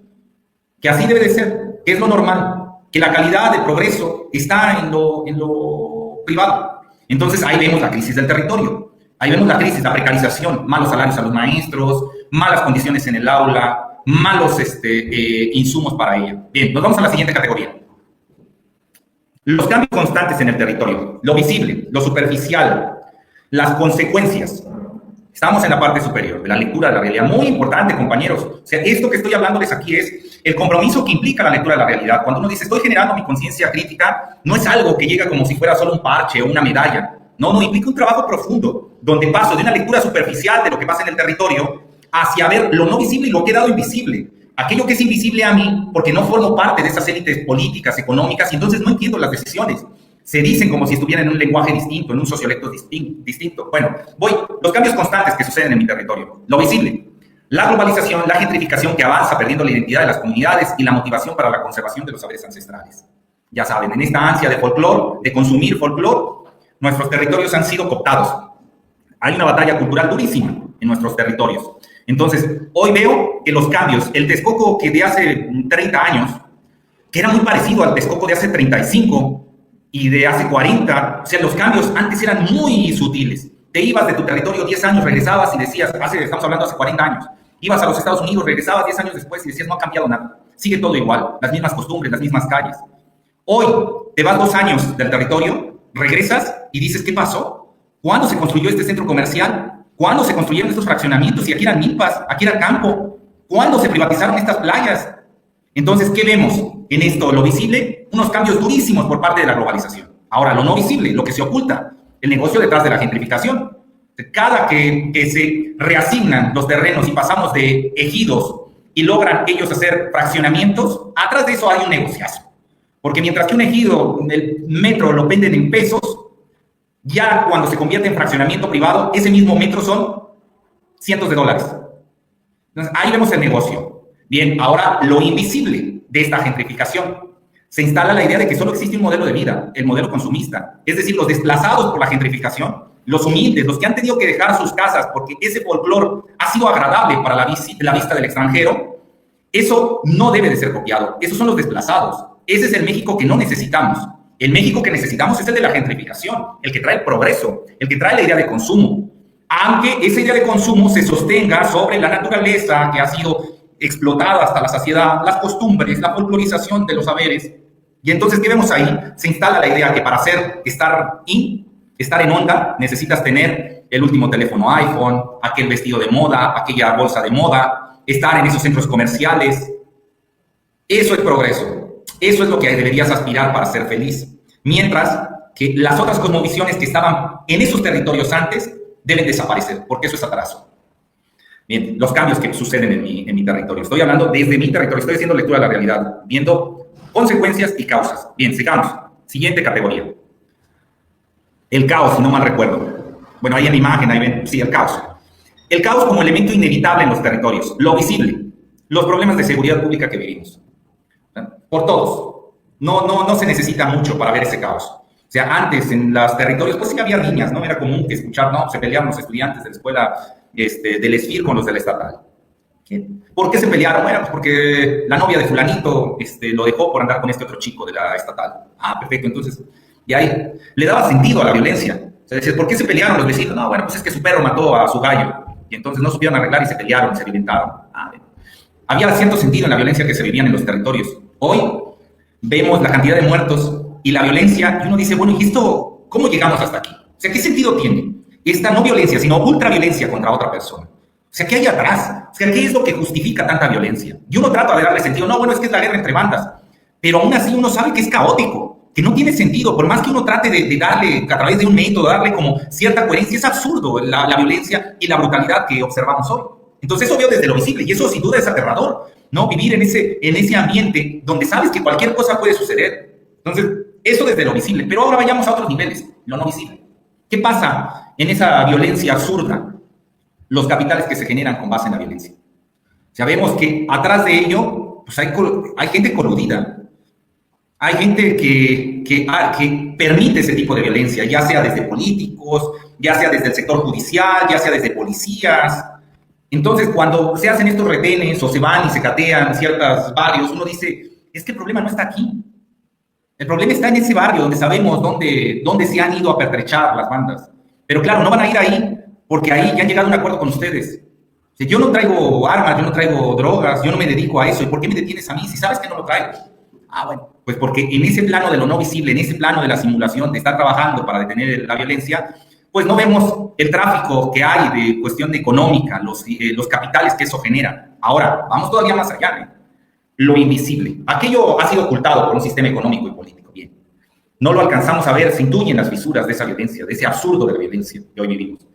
que así debe de ser, que es lo normal, que la calidad de progreso está en lo privado. Entonces ahí vemos la crisis del territorio. Ahí vemos la crisis, la precarización, malos salarios a los maestros, malas condiciones en el aula, malos insumos para ella. Bien, nos vamos a la siguiente categoría. Los cambios constantes en el territorio, lo visible, lo superficial, las consecuencias. Estamos en la parte superior de la lectura de la realidad. Muy importante, compañeros. O sea, esto que estoy hablándoles aquí es el compromiso que implica la lectura de la realidad. Cuando uno dice, estoy generando mi conciencia crítica, no es algo que llega como si fuera solo un parche o una medalla. No, implica un trabajo profundo, donde paso de una lectura superficial de lo que pasa en el territorio hacia ver lo no visible y lo que he dado invisible. Aquello que es invisible a mí, porque no formo parte de esas élites políticas, económicas, y entonces no entiendo las decisiones. Se dicen como si estuvieran en un lenguaje distinto, en un sociolecto distinto. Bueno, los cambios constantes que suceden en mi territorio. Lo visible, la globalización, la gentrificación que avanza perdiendo la identidad de las comunidades y la motivación para la conservación de los saberes ancestrales. Ya saben, en esta ansia de folclore, de consumir folclore, nuestros territorios han sido cooptados. Hay una batalla cultural durísima en nuestros territorios. Entonces, hoy veo que los cambios, el Texcoco que de hace 30 años, que era muy parecido al Texcoco de hace 35 y de hace 40, o sea, los cambios antes eran muy sutiles. Te ibas de tu territorio 10 años, regresabas y decías, estamos hablando hace 40 años, ibas a los Estados Unidos, regresabas 10 años después y decías, no ha cambiado nada, sigue todo igual, las mismas costumbres, las mismas calles. Hoy, te vas 2 años del territorio, regresas y dices, ¿qué pasó? ¿Cuándo se construyó este centro comercial? ¿Cuándo se construyeron estos fraccionamientos? Y aquí eran milpas, aquí era campo. ¿Cuándo se privatizaron estas playas? Entonces, ¿qué vemos en esto? Lo visible, unos cambios durísimos por parte de la globalización. Ahora, lo no visible, lo que se oculta, el negocio detrás de la gentrificación. Cada que se reasignan los terrenos y pasamos de ejidos y logran ellos hacer fraccionamientos, atrás de eso hay un negociazo. Porque mientras que un ejido, el metro lo venden en pesos, ya cuando se convierte en fraccionamiento privado, ese mismo metro son cientos de dólares. Entonces, ahí vemos el negocio. Bien, ahora lo invisible de esta gentrificación. Se instala la idea de que solo existe un modelo de vida, el modelo consumista. Es decir, los desplazados por la gentrificación, los humildes, los que han tenido que dejar sus casas porque ese folclore ha sido agradable para la vista del extranjero, eso no debe de ser copiado. Esos son los desplazados. Ese es el México que no necesitamos. El México que necesitamos es el de la gentrificación, el que trae el progreso, el que trae la idea de consumo. Aunque esa idea de consumo se sostenga sobre la naturaleza que ha sido explotada hasta la saciedad, las costumbres, la folclorización de los saberes. Y entonces, ¿qué vemos ahí? Se instala la idea que para estar en onda, necesitas tener el último teléfono iPhone, aquel vestido de moda, aquella bolsa de moda, estar en esos centros comerciales. Eso es progreso. Eso es lo que deberías aspirar para ser feliz. Mientras que las otras cosmovisiones que estaban en esos territorios antes deben desaparecer, porque eso es atraso. Bien, los cambios que suceden en mi territorio. Estoy hablando desde mi territorio, estoy haciendo lectura de la realidad, viendo consecuencias y causas. Bien, sigamos. Siguiente categoría. El caos, si no mal recuerdo. Bueno, ahí en la imagen, ahí ven, sí, el caos. El caos como elemento inevitable en los territorios, lo visible, los problemas de seguridad pública que vivimos. Por todos. No se necesita mucho para ver ese caos. O sea, antes en los territorios, pues sí había riñas, ¿no? Era común que escuchar, no, se peleaban los estudiantes de la escuela del ESFIR con los de la estatal. ¿Por qué se pelearon? Bueno, pues porque la novia de fulanito lo dejó por andar con este otro chico de la estatal. Ah, perfecto, entonces, de ahí le daba sentido a la violencia. O sea, decía, ¿por qué se pelearon los vecinos? No, bueno, pues es que su perro mató a su gallo. Y entonces no supieron arreglar y se pelearon, se alimentaron. Ah, había cierto sentido en la violencia que se vivían en los territorios. Hoy vemos la cantidad de muertos y la violencia, y uno dice, bueno, ¿y esto cómo llegamos hasta aquí? O sea, ¿qué sentido tiene esta no violencia, sino ultraviolencia contra otra persona? O sea, ¿qué hay atrás? O sea, ¿qué es lo que justifica tanta violencia? Y uno trata de darle sentido, no, bueno, es que es la guerra entre bandas, pero aún así uno sabe que es caótico, que no tiene sentido, por más que uno trate de darle, a través de un método, darle como cierta coherencia, es absurdo la violencia y la brutalidad que observamos hoy. Entonces eso veo desde lo visible, y eso sin duda es aterrador, ¿no? Vivir en ese ambiente donde sabes que cualquier cosa puede suceder. Entonces, eso desde lo visible. Pero ahora vayamos a otros niveles, lo no visible. ¿Qué pasa en esa violencia absurda? Los capitales que se generan con base en la violencia. Sabemos que atrás de ello pues hay gente coludida. Hay gente que permite ese tipo de violencia, ya sea desde políticos, ya sea desde el sector judicial, ya sea desde policías. Entonces, cuando se hacen estos retenes o se van y se catean ciertos barrios, uno dice, es que el problema no está aquí. El problema está en ese barrio donde sabemos dónde se han ido a pertrechar las bandas. Pero claro, no van a ir ahí porque ahí ya han llegado a un acuerdo con ustedes. O sea, yo no traigo armas, yo no traigo drogas, yo no me dedico a eso. ¿Y por qué me detienes a mí si sabes que no lo traigo? Ah, bueno, pues porque en ese plano de lo no visible, en ese plano de la simulación, de estar trabajando para detener la violencia, pues no vemos el tráfico que hay de cuestión económica, los capitales que eso genera. Ahora, vamos todavía más allá, ¿eh? Lo invisible. Aquello ha sido ocultado por un sistema económico y político. Bien. No lo alcanzamos a ver, se intuyen las fisuras de esa violencia, de ese absurdo de la violencia que hoy vivimos.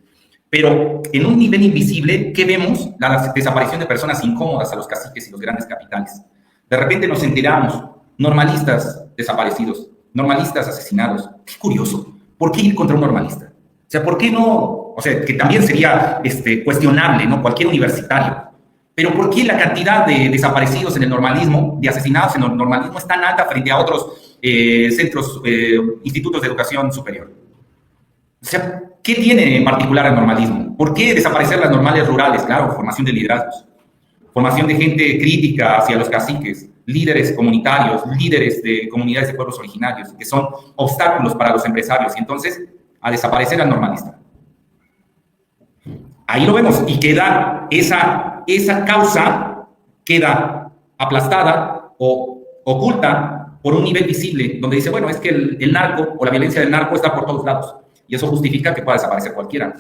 Pero en un nivel invisible, ¿qué vemos? La desaparición de personas incómodas a los caciques y los grandes capitales. De repente nos enteramos, normalistas desaparecidos, normalistas asesinados. Qué curioso. ¿Por qué ir contra un normalista? O sea, ¿por qué no? O sea, que también sería cuestionable, ¿no? Cualquier universitario. Pero ¿por qué la cantidad de desaparecidos en el normalismo, de asesinados en el normalismo, es tan alta frente a otros centros, institutos de educación superior? O sea, ¿qué tiene en particular el normalismo? ¿Por qué desaparecer las normales rurales? Claro, formación de liderazgos, formación de gente crítica hacia los caciques, líderes comunitarios, líderes de comunidades de pueblos originarios, que son obstáculos para los empresarios. Y entonces, a desaparecer al normalista. Ahí lo vemos y queda esa causa queda aplastada o oculta por un nivel visible, donde dice, bueno, es que el narco o la violencia del narco está por todos lados y eso justifica que pueda desaparecer cualquiera.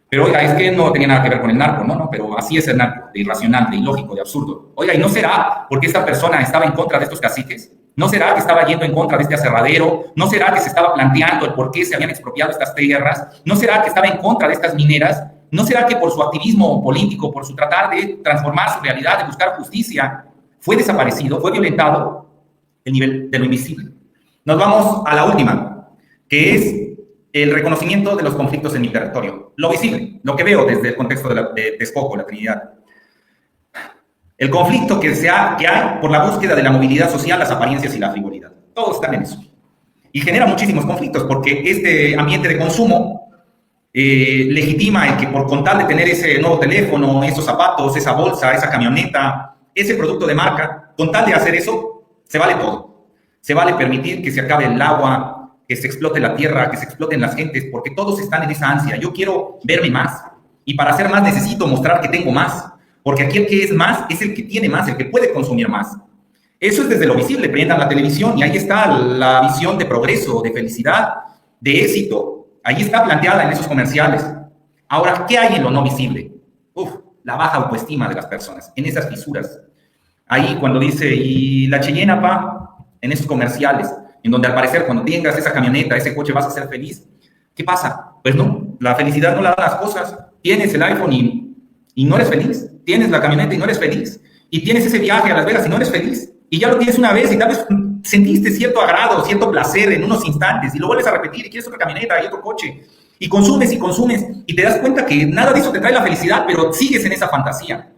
Pero oiga, es que no tenía nada que ver con el narco, no, pero así es el narco, de irracional, de ilógico, de absurdo. Oiga, ¿y no será porque esta persona estaba en contra de estos caciques? ¿No será que estaba yendo en contra de este aserradero? ¿No será que se estaba planteando el por qué se habían expropiado estas tierras? ¿No será que estaba en contra de estas mineras? ¿No será que por su activismo político, por su tratar de transformar su realidad, de buscar justicia, fue desaparecido, fue violentado? El nivel de lo invisible. Nos vamos a la última, que es el reconocimiento de los conflictos en mi territorio. Lo visible, lo que veo desde el contexto de Texcoco, la Trinidad. El conflicto que hay por la búsqueda de la movilidad social, las apariencias y la frivolidad. Todos están en eso. Y genera muchísimos conflictos, porque este ambiente de consumo legitima el que con tal de tener ese nuevo teléfono, esos zapatos, esa bolsa, esa camioneta, ese producto de marca, con tal de hacer eso, se vale todo. Se vale permitir que se acabe el agua, que se explote la tierra, que se exploten las gentes, porque todos están en esa ansia. Yo quiero verme más, y para hacer más necesito mostrar que tengo más, porque aquel que es más es el que tiene más, el que puede consumir más. Eso es desde lo visible. Prendan la televisión y ahí está la visión de progreso, de felicidad, de éxito. Ahí está planteada en esos comerciales. Ahora, ¿qué hay en lo no visible? La baja autoestima de las personas, en esas fisuras. Ahí cuando dice, y la Cheyenne, pa, en esos comerciales, en donde al parecer cuando tengas esa camioneta, ese coche, vas a ser feliz. ¿Qué pasa? Pues no, la felicidad no la dan las cosas. Tienes el iPhone y y no eres feliz. Tienes la camioneta y no eres feliz. Y tienes ese viaje a Las Vegas y no eres feliz. Y ya lo tienes una vez y tal vez sentiste cierto agrado, cierto placer en unos instantes y lo vuelves a repetir y quieres otra camioneta y otro coche. Y consumes y te das cuenta que nada de eso te trae la felicidad, pero sigues en esa fantasía.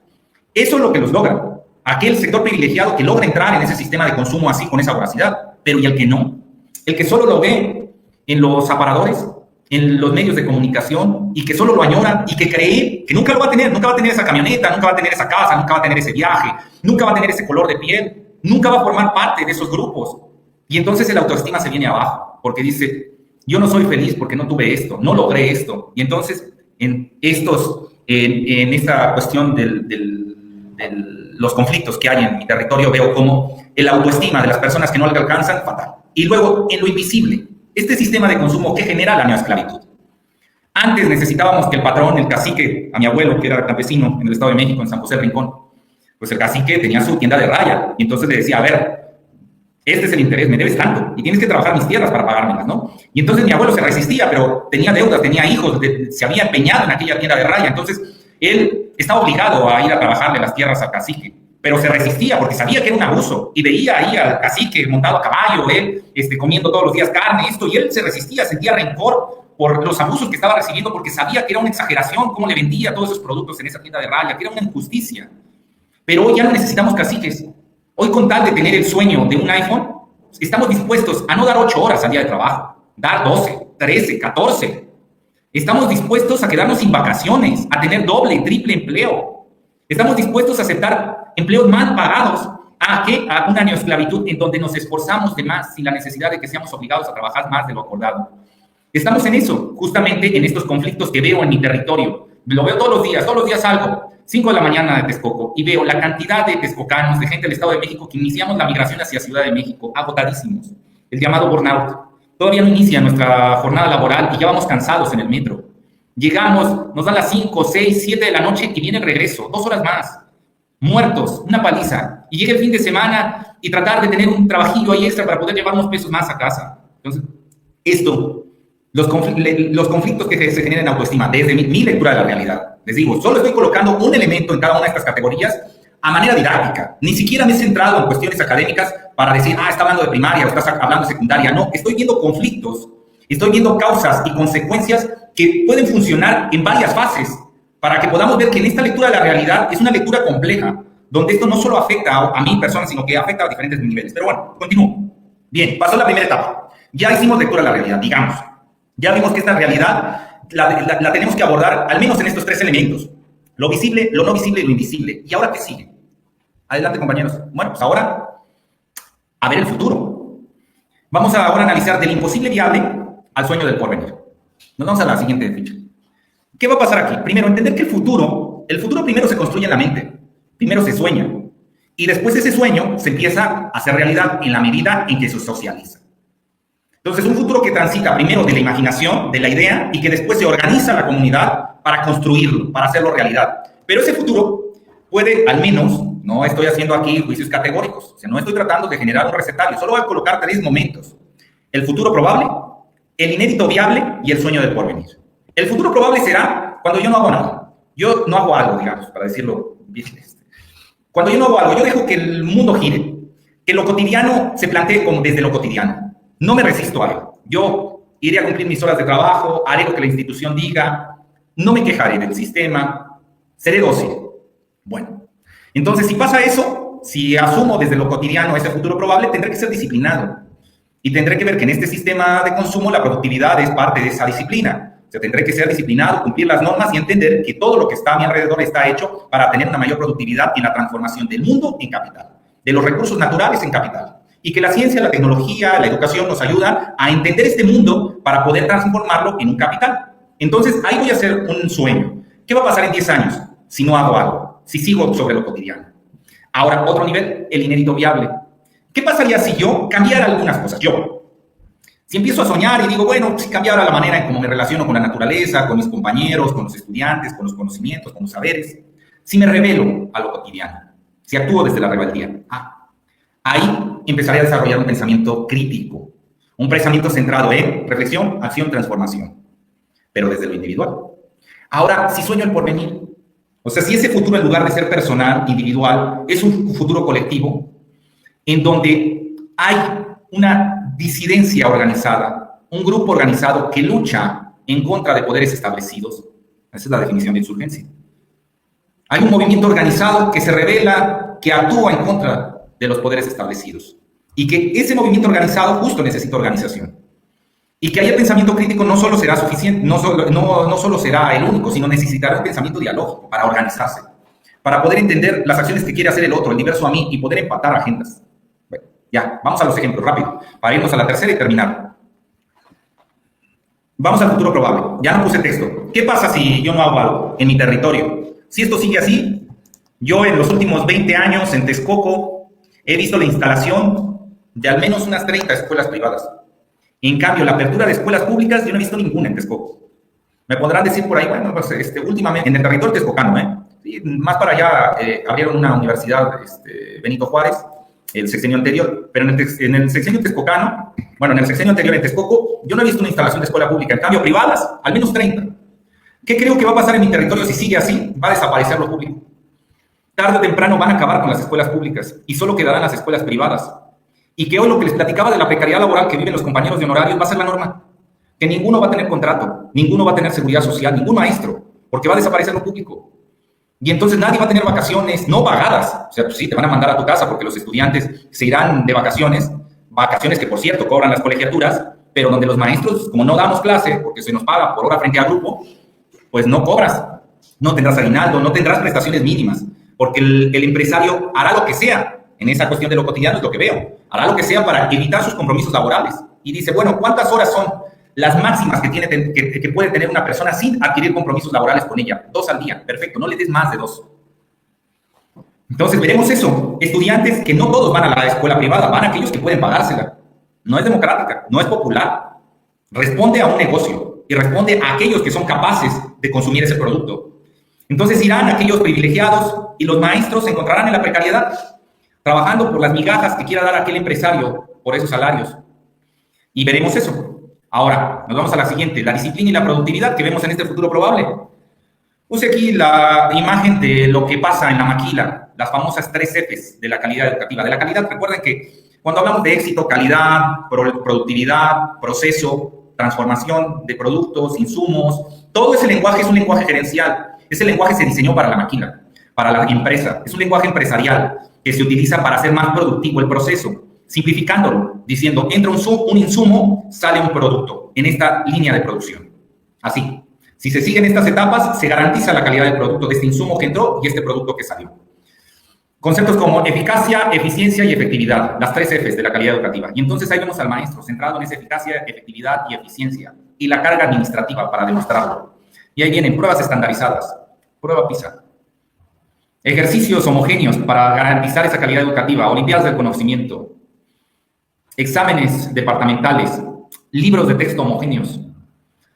Eso es lo que los logra. Aquel sector privilegiado que logra entrar en ese sistema de consumo así, con esa voracidad. Pero ¿y el que no? El que solo lo ve en los aparadores, en los medios de comunicación, y que solo lo añora y que cree que nunca lo va a tener. Nunca va a tener esa camioneta, nunca va a tener esa casa, nunca va a tener ese viaje, nunca va a tener ese color de piel, nunca va a formar parte de esos grupos. Y entonces el autoestima se viene abajo, porque dice, yo no soy feliz porque no tuve esto, no logré esto. Y entonces en esta cuestión de los conflictos que hay en mi territorio, veo como el autoestima de las personas que no le alcanzan, fatal. Y luego, en lo invisible, este sistema de consumo que genera la neoesclavitud. Antes necesitábamos que el patrón, el cacique, a mi abuelo, que era campesino en el Estado de México, en San José del Rincón, pues el cacique tenía su tienda de raya, y entonces le decía, a ver, este es el interés, me debes tanto, y tienes que trabajar mis tierras para pagármelas, ¿no? Y entonces mi abuelo se resistía, pero tenía deudas, tenía hijos, se había empeñado en aquella tienda de raya, entonces él estaba obligado a ir a trabajarle las tierras al cacique, pero se resistía porque sabía que era un abuso, y veía ahí al cacique montado a caballo, él comiendo todos los días carne, y él se resistía, sentía rencor por los abusos que estaba recibiendo, porque sabía que era una exageración cómo le vendía todos esos productos en esa tienda de raya, que era una injusticia. Pero hoy ya no necesitamos caciques. Hoy, con tal de tener el sueño de un iPhone, estamos dispuestos a no dar 8 horas al día de trabajo, dar 12, 13, 14. Estamos dispuestos a quedarnos sin vacaciones, a tener doble y triple empleo. Estamos dispuestos a aceptar empleos mal pagados. ¿A qué? A una neoesclavitud en donde nos esforzamos de más sin la necesidad de que seamos obligados a trabajar más de lo acordado. Estamos en eso, justamente en estos conflictos que veo en mi territorio. Lo veo todos los días salgo, 5 de la mañana de Texcoco, y veo la cantidad de texcocanos, de gente del Estado de México, que iniciamos la migración hacia Ciudad de México, agotadísimos, el llamado burnout. Todavía no inicia nuestra jornada laboral y ya vamos cansados en el metro. Llegamos, nos dan las 5, 6, 7 de la noche y viene el regreso, 2 horas más, muertos, una paliza. Y llega el fin de semana y tratar de tener un trabajillo ahí extra para poder llevar unos pesos más a casa. Entonces, los conflictos que se generan en autoestima, desde mi lectura de la realidad. Les digo, solo estoy colocando un elemento en cada una de estas categorías a manera didáctica. Ni siquiera me he centrado en cuestiones académicas para decir, está hablando de primaria o está hablando de secundaria. No, estoy viendo conflictos, estoy viendo causas y consecuencias que pueden funcionar en varias fases para que podamos ver que en esta lectura de la realidad es una lectura compleja, donde esto no solo afecta a mi persona, sino que afecta a diferentes niveles. Pero bueno, continúo. Bien, pasó la primera etapa. Ya hicimos lectura de la realidad, digamos. Ya vimos que esta realidad la tenemos que abordar al menos en estos 3 elementos. Lo visible, lo no visible y lo invisible. ¿Y ahora qué sigue? Adelante, compañeros. Bueno, pues ahora, a ver el futuro. Vamos a ahora analizar del imposible viable al sueño del porvenir. Nos vamos a la siguiente ficha. ¿Qué va a pasar aquí? Primero, entender que el futuro primero se construye en la mente. Primero se sueña. Y después ese sueño se empieza a hacer realidad en la medida en que se socializa. Entonces, un futuro que transita primero de la imaginación, de la idea, y que después se organiza la comunidad para construirlo, para hacerlo realidad. Pero ese futuro puede, al menos, no estoy haciendo aquí juicios categóricos, o sea, no estoy tratando de generar un recetario, solo voy a colocar 3 momentos. El futuro probable, el inédito viable y el sueño del porvenir. El futuro probable será cuando yo no hago nada. Yo no hago algo, digamos, para decirlo bien. Cuando yo no hago algo, yo dejo que el mundo gire, que lo cotidiano se plantee como desde lo cotidiano. No me resisto a ello. Yo iré a cumplir mis horas de trabajo, haré lo que la institución diga, no me quejaré del sistema, seré dócil. Bueno, entonces si pasa eso, si asumo desde lo cotidiano ese futuro probable, tendré que ser disciplinado. Y tendré que ver que en este sistema de consumo la productividad es parte de esa disciplina. O sea, tendré que ser disciplinado, cumplir las normas y entender que todo lo que está a mi alrededor está hecho para tener una mayor productividad en la transformación del mundo en capital, de los recursos naturales en capital. Y que la ciencia, la tecnología, la educación nos ayudan a entender este mundo para poder transformarlo en un capital. Entonces, ahí voy a hacer un sueño. ¿Qué va a pasar en 10 años si no hago algo? Si sigo sobre lo cotidiano. Ahora, otro nivel, el inédito viable. ¿Qué pasaría si yo cambiara algunas cosas? Si empiezo a soñar y digo, bueno, si cambiara la manera en cómo me relaciono con la naturaleza, con mis compañeros, con los estudiantes, con los conocimientos, con los saberes, si me revelo a lo cotidiano, si actúo desde la rebeldía, ahí empezaré a desarrollar un pensamiento crítico, un pensamiento centrado en reflexión, acción, transformación, pero desde lo individual. Ahora, si sueño el porvenir, O sea, si ese futuro, en lugar de ser personal, individual, es un futuro colectivo, en donde hay una disidencia organizada, un grupo organizado que lucha en contra de poderes establecidos. Esa es la definición de insurgencia. Hay un movimiento organizado que se revela, que actúa en contra de los poderes establecidos. Y que ese movimiento organizado justo necesita organización. Y que haya pensamiento crítico no solo será suficiente, no solo será el único, sino necesitará un pensamiento dialógico para organizarse, para poder entender las acciones que quiere hacer el otro, el diverso a mí, y poder empatar agendas. Bueno, ya, vamos a los ejemplos, rápido, para irnos a la tercera y terminar. Vamos al futuro probable. Ya no puse texto. ¿Qué pasa si yo no hago algo en mi territorio? Si esto sigue así, yo en los últimos 20 años en Texcoco he visto la instalación de al menos unas 30 escuelas privadas. En cambio, la apertura de escuelas públicas, yo no he visto ninguna en Texcoco. Me podrán decir por ahí, bueno, pues, últimamente, en el territorio texcocano, sí, más para allá abrieron una universidad, Benito Juárez, el sexenio anterior, pero en el sexenio texcocano, bueno, en el sexenio anterior en Texcoco, yo no he visto una instalación de escuela pública. En cambio, privadas, al menos 30. ¿Qué creo que va a pasar en mi territorio si sigue así? Va a desaparecer lo público. Tarde o temprano van a acabar con las escuelas públicas y solo quedarán las escuelas privadas. Y que hoy lo que les platicaba de la precariedad laboral que viven los compañeros de honorarios va a ser la norma. Que ninguno va a tener contrato, ninguno va a tener seguridad social, ningún maestro, porque va a desaparecer lo público. Y entonces nadie va a tener vacaciones no pagadas. O sea, pues sí, te van a mandar a tu casa porque los estudiantes se irán de vacaciones que por cierto cobran las colegiaturas, pero donde los maestros, como no damos clase, porque se nos paga por hora frente a grupo, pues no cobras, no tendrás aguinaldo, no tendrás prestaciones mínimas, porque el empresario hará lo que sea. En esa cuestión de lo cotidiano es lo que veo. Hará lo que sea para evitar sus compromisos laborales. Y dice, bueno, ¿cuántas horas son las máximas que puede tener una persona sin adquirir compromisos laborales con ella? 2 al día. Perfecto, no le des más de 2. Entonces veremos eso. Estudiantes que no todos van a la escuela privada, van aquellos que pueden pagársela. No es democrática, no es popular. Responde a un negocio y responde a aquellos que son capaces de consumir ese producto. Entonces irán aquellos privilegiados y los maestros se encontrarán en la precariedad, trabajando por las migajas que quiera dar aquel empresario por esos salarios. Y veremos eso. Ahora, nos vamos a la siguiente, la disciplina y la productividad que vemos en este futuro probable. Puse aquí la imagen de lo que pasa en la maquila, las famosas 3 Fs de la calidad educativa. De la calidad, recuerden que cuando hablamos de éxito, calidad, productividad, proceso, transformación de productos, insumos, todo ese lenguaje es un lenguaje gerencial. Ese lenguaje se diseñó para la maquila, para la empresa. Es un lenguaje empresarial que se utiliza para hacer más productivo el proceso, simplificándolo, diciendo, entra un insumo, sale un producto en esta línea de producción. Así. Si se siguen estas etapas, se garantiza la calidad del producto de este insumo que entró y este producto que salió. Conceptos como eficacia, eficiencia y efectividad, las 3 Fs de la calidad educativa. Y entonces ahí vemos al maestro centrado en esa eficacia, efectividad y eficiencia, y la carga administrativa para demostrarlo. Y ahí vienen pruebas estandarizadas, prueba PISA, ejercicios homogéneos para garantizar esa calidad educativa, olimpiadas del conocimiento, exámenes departamentales, libros de texto homogéneos,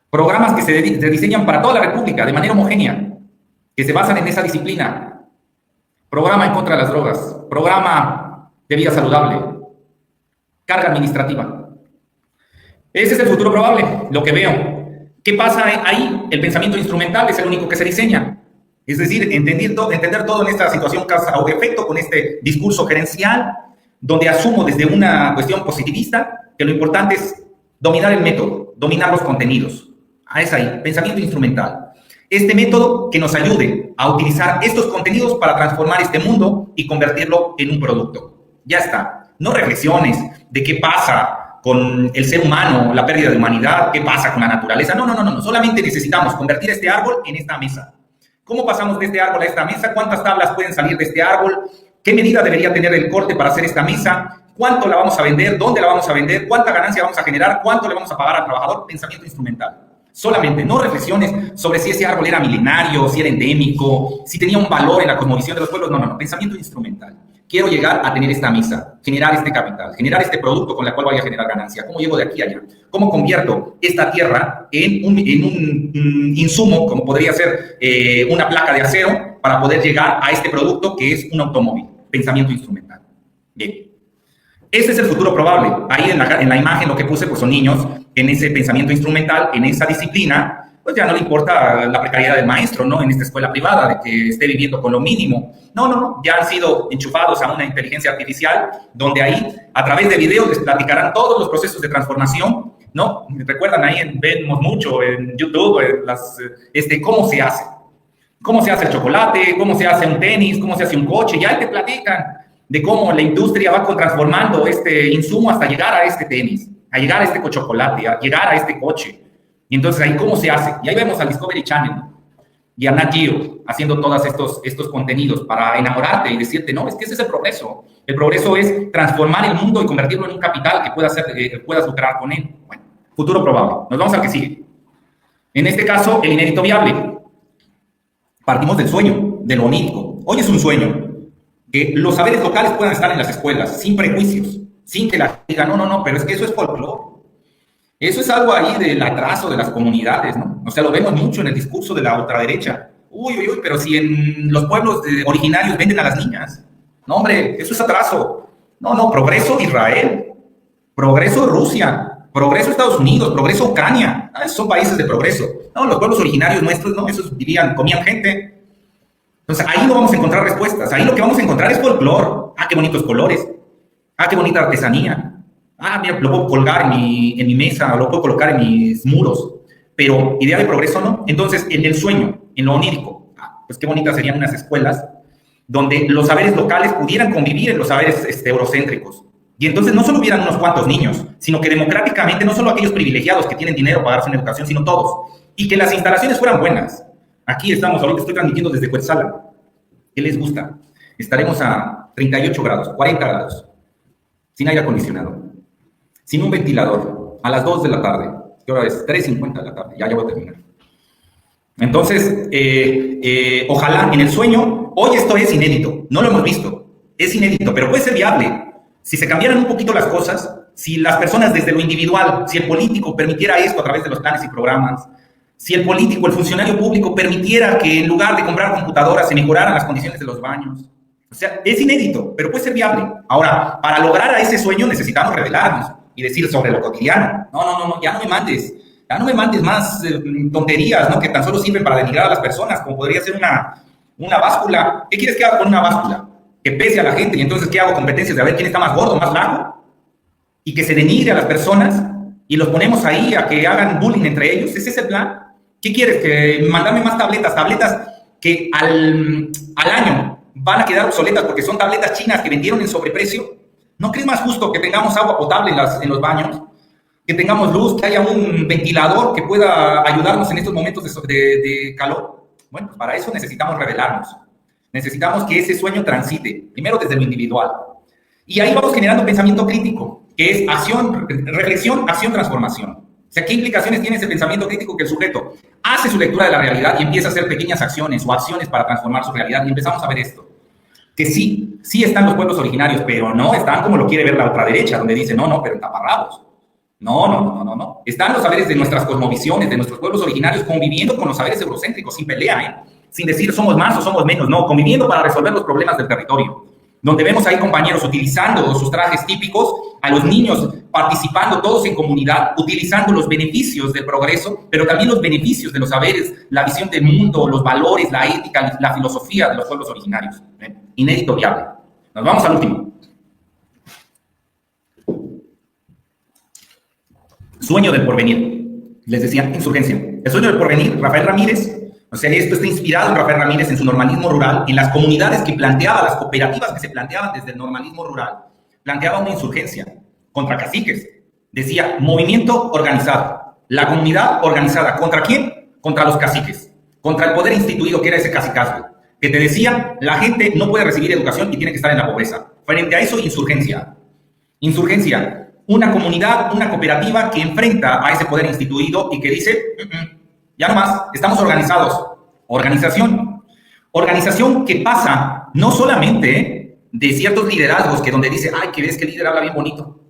programas que se diseñan para toda la República de manera homogénea, que se basan en esa disciplina, programa en contra de las drogas, programa de vida saludable, carga administrativa. Ese es el futuro probable, lo que veo. ¿Qué pasa ahí? El pensamiento instrumental es el único que se diseña. Es decir, entender todo en esta situación causa o efecto con este discurso gerencial, donde asumo desde una cuestión positivista que lo importante es dominar el método, dominar los contenidos. Es ahí, pensamiento instrumental. Este método que nos ayude a utilizar estos contenidos para transformar este mundo y convertirlo en un producto. Ya está. No reflexiones de qué pasa con el ser humano, la pérdida de humanidad, qué pasa con la naturaleza. No. Solamente necesitamos convertir este árbol en esta mesa. ¿Cómo pasamos de este árbol a esta mesa? ¿Cuántas tablas pueden salir de este árbol? ¿Qué medida debería tener el corte para hacer esta mesa? ¿Cuánto la vamos a vender? ¿Dónde la vamos a vender? ¿Cuánta ganancia vamos a generar? ¿Cuánto le vamos a pagar al trabajador? Pensamiento instrumental. Solamente, no reflexiones sobre si ese árbol era milenario, si era endémico, si tenía un valor en la cosmovisión de los pueblos. No. Pensamiento instrumental. Quiero llegar a tener esta mesa, generar este capital, generar este producto con el cual voy a generar ganancia. ¿Cómo llego de aquí a allá? ¿Cómo convierto esta tierra en un insumo, como podría ser una placa de acero, para poder llegar a este producto que es un automóvil? Pensamiento instrumental. Bien. Ese es el futuro probable. Ahí en la imagen lo que puse pues son niños en ese pensamiento instrumental, en esa disciplina, pues ya no le importa la precariedad del maestro, ¿no? En esta escuela privada, de que esté viviendo con lo mínimo. No, ya han sido enchufados a una inteligencia artificial, donde ahí, a través de videos, les platicarán todos los procesos de transformación, ¿no? Recuerdan ahí, vemos mucho en YouTube, cómo se hace. Cómo se hace el chocolate, cómo se hace un tenis, cómo se hace un coche, ya te platican de cómo la industria va transformando este insumo hasta llegar a este tenis, a llegar a este chocolate, a llegar a este coche. Y entonces ahí cómo se hace. Y ahí vemos al Discovery Channel y a Nat Geo haciendo todos estos contenidos para enamorarte y decirte, no, es que ese es el progreso. El progreso es transformar el mundo y convertirlo en un capital que puedas lucrar con él. Bueno, futuro probable. Nos vamos al que sigue. En este caso, el inédito viable. Partimos del sueño, de lo onírico. Hoy es un sueño que los saberes locales puedan estar en las escuelas, sin prejuicios, sin que la gente diga, no, pero es que eso es folclore. Eso es algo ahí del atraso de las comunidades, ¿no? O sea, lo vemos mucho en el discurso de la ultraderecha. Uy, pero si en los pueblos originarios venden a las niñas. No, hombre, eso es atraso. No, progreso Israel, progreso Rusia, progreso Estados Unidos, progreso Ucrania. Esos son países de progreso. No, los pueblos originarios nuestros, no, esos vivían, comían gente. Entonces, ahí no vamos a encontrar respuestas. Ahí lo que vamos a encontrar es folclore. Qué bonitos colores. Qué bonita artesanía. Mira, lo puedo colgar en mi mesa, lo puedo colocar en mis muros. Pero idea de progreso, ¿no? Entonces, en el sueño, en lo onírico, pues qué bonitas serían unas escuelas donde los saberes locales pudieran convivir en los saberes eurocéntricos. Y entonces no solo hubieran unos cuantos niños, sino que democráticamente, no solo aquellos privilegiados que tienen dinero para darse una educación, sino todos. Y que las instalaciones fueran buenas. Aquí estamos, ahorita estoy transmitiendo desde Cuetzala. ¿Qué les gusta? Estaremos a 38 grados, 40 grados, sin aire acondicionado, sin un ventilador, a las 2 de la tarde. ¿Qué hora es? 3:50 de la tarde, ya voy a terminar. Entonces, ojalá en el sueño, hoy esto es inédito, no lo hemos visto, es inédito, pero puede ser viable. Si se cambiaran un poquito las cosas, si las personas desde lo individual, si el político permitiera esto a través de los planes y programas, si el político, el funcionario público permitiera que en lugar de comprar computadoras se mejoraran las condiciones de los baños. O sea, es inédito, pero puede ser viable. Ahora, para lograr a ese sueño necesitamos revelarnos y decir sobre lo cotidiano. No, ya no me mandes más tonterías, ¿no? Que tan solo sirven para denigrar a las personas, como podría ser una báscula. ¿Qué quieres que haga con una báscula? Que pese a la gente, y entonces ¿qué hago? Competencias de a ver quién está más gordo, más flaco, y que se denigre a las personas y los ponemos ahí a que hagan bullying entre ellos. ¿Ese es el plan? ¿Qué quieres? Que mandarme más tabletas que al año van a quedar obsoletas porque son tabletas chinas que vendieron en sobreprecio. ¿No crees más justo que tengamos agua potable en los baños? Que tengamos luz, que haya un ventilador que pueda ayudarnos en estos momentos de calor. Bueno, pues para eso necesitamos revelarnos. Necesitamos que ese sueño transite, primero desde lo individual. Y ahí vamos generando pensamiento crítico, que es reflexión, acción, transformación. O sea, ¿qué implicaciones tiene ese pensamiento crítico? Que el sujeto hace su lectura de la realidad y empieza a hacer pequeñas acciones o acciones para transformar su realidad. Y empezamos a ver esto. Que sí están los pueblos originarios, pero no están como lo quiere ver la ultraderecha, donde dice, no, pero en taparrabos. No. Están los saberes de nuestras cosmovisiones, de nuestros pueblos originarios, conviviendo con los saberes eurocéntricos, sin pelea, sin decir somos más o somos menos, no, conviviendo para resolver los problemas del territorio. Donde vemos ahí compañeros utilizando sus trajes típicos, a los niños participando todos en comunidad, utilizando los beneficios del progreso, pero también los beneficios de los saberes, la visión del mundo, los valores, la ética, la filosofía de los pueblos originarios. Inédito viable. Nos vamos al último. Sueño del porvenir. Les decía, insurgencia. El sueño del porvenir, Rafael Ramírez. O sea, esto está inspirado en Rafael Ramírez, en su normalismo rural, en las comunidades que planteaba, las cooperativas que se planteaban desde el normalismo rural. Planteaba una insurgencia contra caciques. Decía, movimiento organizado. La comunidad organizada. ¿Contra quién? Contra los caciques. Contra el poder instituido que era ese cacicazgo. Que te decía, la gente no puede recibir educación y tiene que estar en la pobreza. Frente a eso, insurgencia. Insurgencia. Una comunidad, una cooperativa que enfrenta a ese poder instituido y que dice, ya no más, estamos organizados. Organización. Organización que pasa no solamente de ciertos liderazgos que donde dice, que ves que el líder habla bien bonito.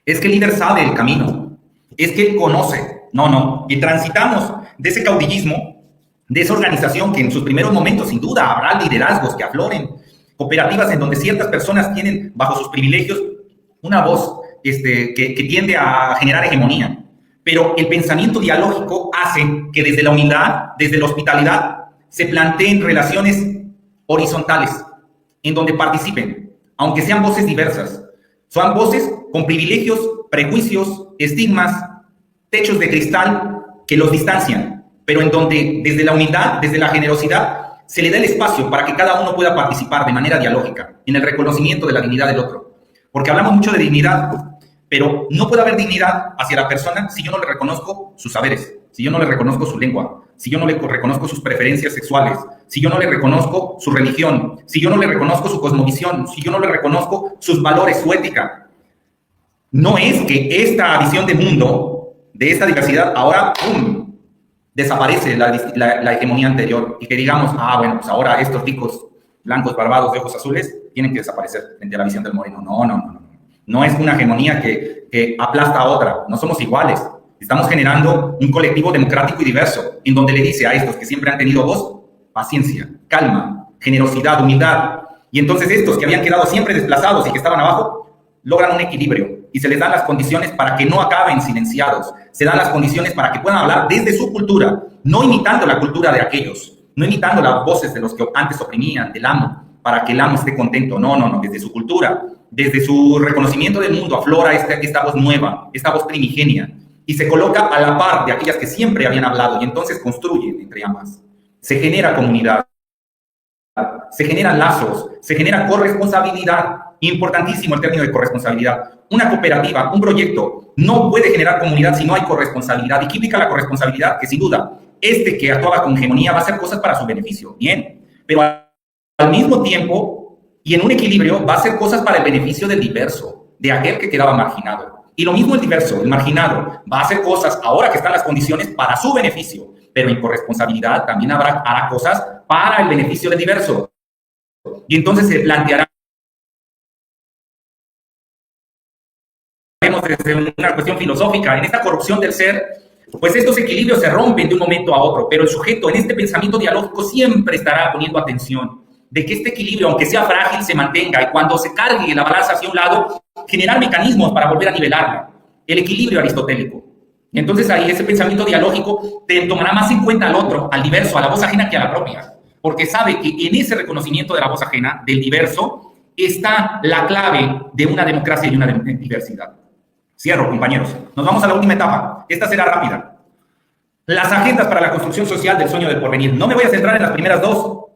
Es que el líder sabe el camino. Es que él conoce. No. Y transitamos de ese caudillismo, de esa organización que en sus primeros momentos, sin duda, habrá liderazgos que afloren. Cooperativas en donde ciertas personas tienen, bajo sus privilegios, una voz que tiende a generar hegemonía. Pero el pensamiento dialógico hace que desde la humildad, desde la hospitalidad, se planteen relaciones horizontales, en donde participen, aunque sean voces diversas. Son voces con privilegios, prejuicios, estigmas, techos de cristal que los distancian, pero en donde desde la humildad, desde la generosidad, se le da el espacio para que cada uno pueda participar de manera dialógica en el reconocimiento de la dignidad del otro. Porque hablamos mucho de dignidad, pero no puede haber dignidad hacia la persona si yo no le reconozco sus saberes, si yo no le reconozco su lengua, si yo no le reconozco sus preferencias sexuales, si yo no le reconozco su religión, si yo no le reconozco su cosmovisión, si yo no le reconozco sus valores, su ética. No es que esta visión de mundo, de esta diversidad, ahora ¡pum!, desaparece la hegemonía anterior y que digamos, bueno, pues ahora estos ricos blancos barbados de ojos azules tienen que desaparecer frente a la visión del moreno. No. No es una hegemonía que aplasta a otra. No somos iguales. Estamos generando un colectivo democrático y diverso, en donde le dice a estos que siempre han tenido voz, paciencia, calma, generosidad, humildad. Y entonces estos que habían quedado siempre desplazados y que estaban abajo, logran un equilibrio y se les dan las condiciones para que no acaben silenciados. Se dan las condiciones para que puedan hablar desde su cultura, no imitando la cultura de aquellos, no imitando las voces de los que antes oprimían, del amo, para que el amo esté contento. No, desde su cultura, desde su reconocimiento del mundo, aflora esta voz nueva, esta voz primigenia, y se coloca a la par de aquellas que siempre habían hablado, y entonces construyen entre ambas. Se genera comunidad, se generan lazos, se genera corresponsabilidad. Importantísimo el término de corresponsabilidad. Una cooperativa, un proyecto, no puede generar comunidad si no hay corresponsabilidad. ¿Y qué implica la corresponsabilidad? Que sin duda, que actuaba con hegemonía va a hacer cosas para su beneficio, bien, pero al mismo tiempo y en un equilibrio va a hacer cosas para el beneficio del diverso, de aquel que quedaba marginado. Y lo mismo el diverso, el marginado, va a hacer cosas ahora que están las condiciones para su beneficio, pero en corresponsabilidad también hará cosas para el beneficio del diverso. Y entonces se planteará desde una cuestión filosófica, en esta corrupción del ser, pues estos equilibrios se rompen de un momento a otro, pero el sujeto en este pensamiento dialógico siempre estará poniendo atención de que este equilibrio, aunque sea frágil, se mantenga, y cuando se cargue la balanza hacia un lado, generar mecanismos para volver a nivelarla. El equilibrio aristotélico. Y entonces ahí ese pensamiento dialógico te tomará más en cuenta al otro, al diverso, a la voz ajena que a la propia, porque sabe que en ese reconocimiento de la voz ajena, del diverso, está la clave de una democracia y una diversidad. Cierro, compañeros. Nos vamos a la última etapa. Esta será rápida. Las agendas para la construcción social del sueño del porvenir. No me voy a centrar en las primeras dos,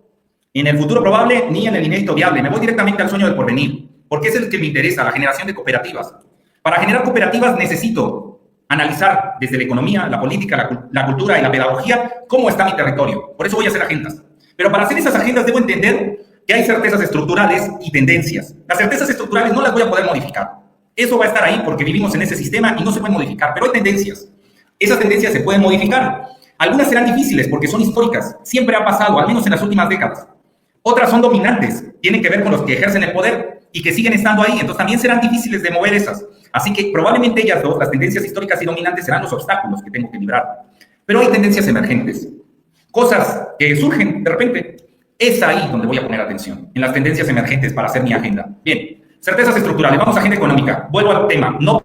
en el futuro probable ni en el inédito viable. Me voy directamente al sueño del porvenir, porque es el que me interesa, la generación de cooperativas. Para generar cooperativas necesito analizar desde la economía, la política, la cultura y la pedagogía cómo está mi territorio. Por eso voy a hacer agendas. Pero para hacer esas agendas debo entender que hay certezas estructurales y tendencias. Las certezas estructurales no las voy a poder modificar. Eso va a estar ahí porque vivimos en ese sistema y no se puede modificar, pero hay tendencias. Esas tendencias se pueden modificar. Algunas serán difíciles porque son históricas. Siempre ha pasado, al menos en las últimas décadas. Otras son dominantes, tienen que ver con los que ejercen el poder y que siguen estando ahí, entonces también serán difíciles de mover esas. Así que probablemente ellas dos, las tendencias históricas y dominantes, serán los obstáculos que tengo que librar. Pero hay tendencias emergentes, cosas que surgen de repente. Es ahí donde voy a poner atención, en las tendencias emergentes para hacer mi agenda. Bien. Certezas estructurales, vamos a agenda económica. Vuelvo al tema, no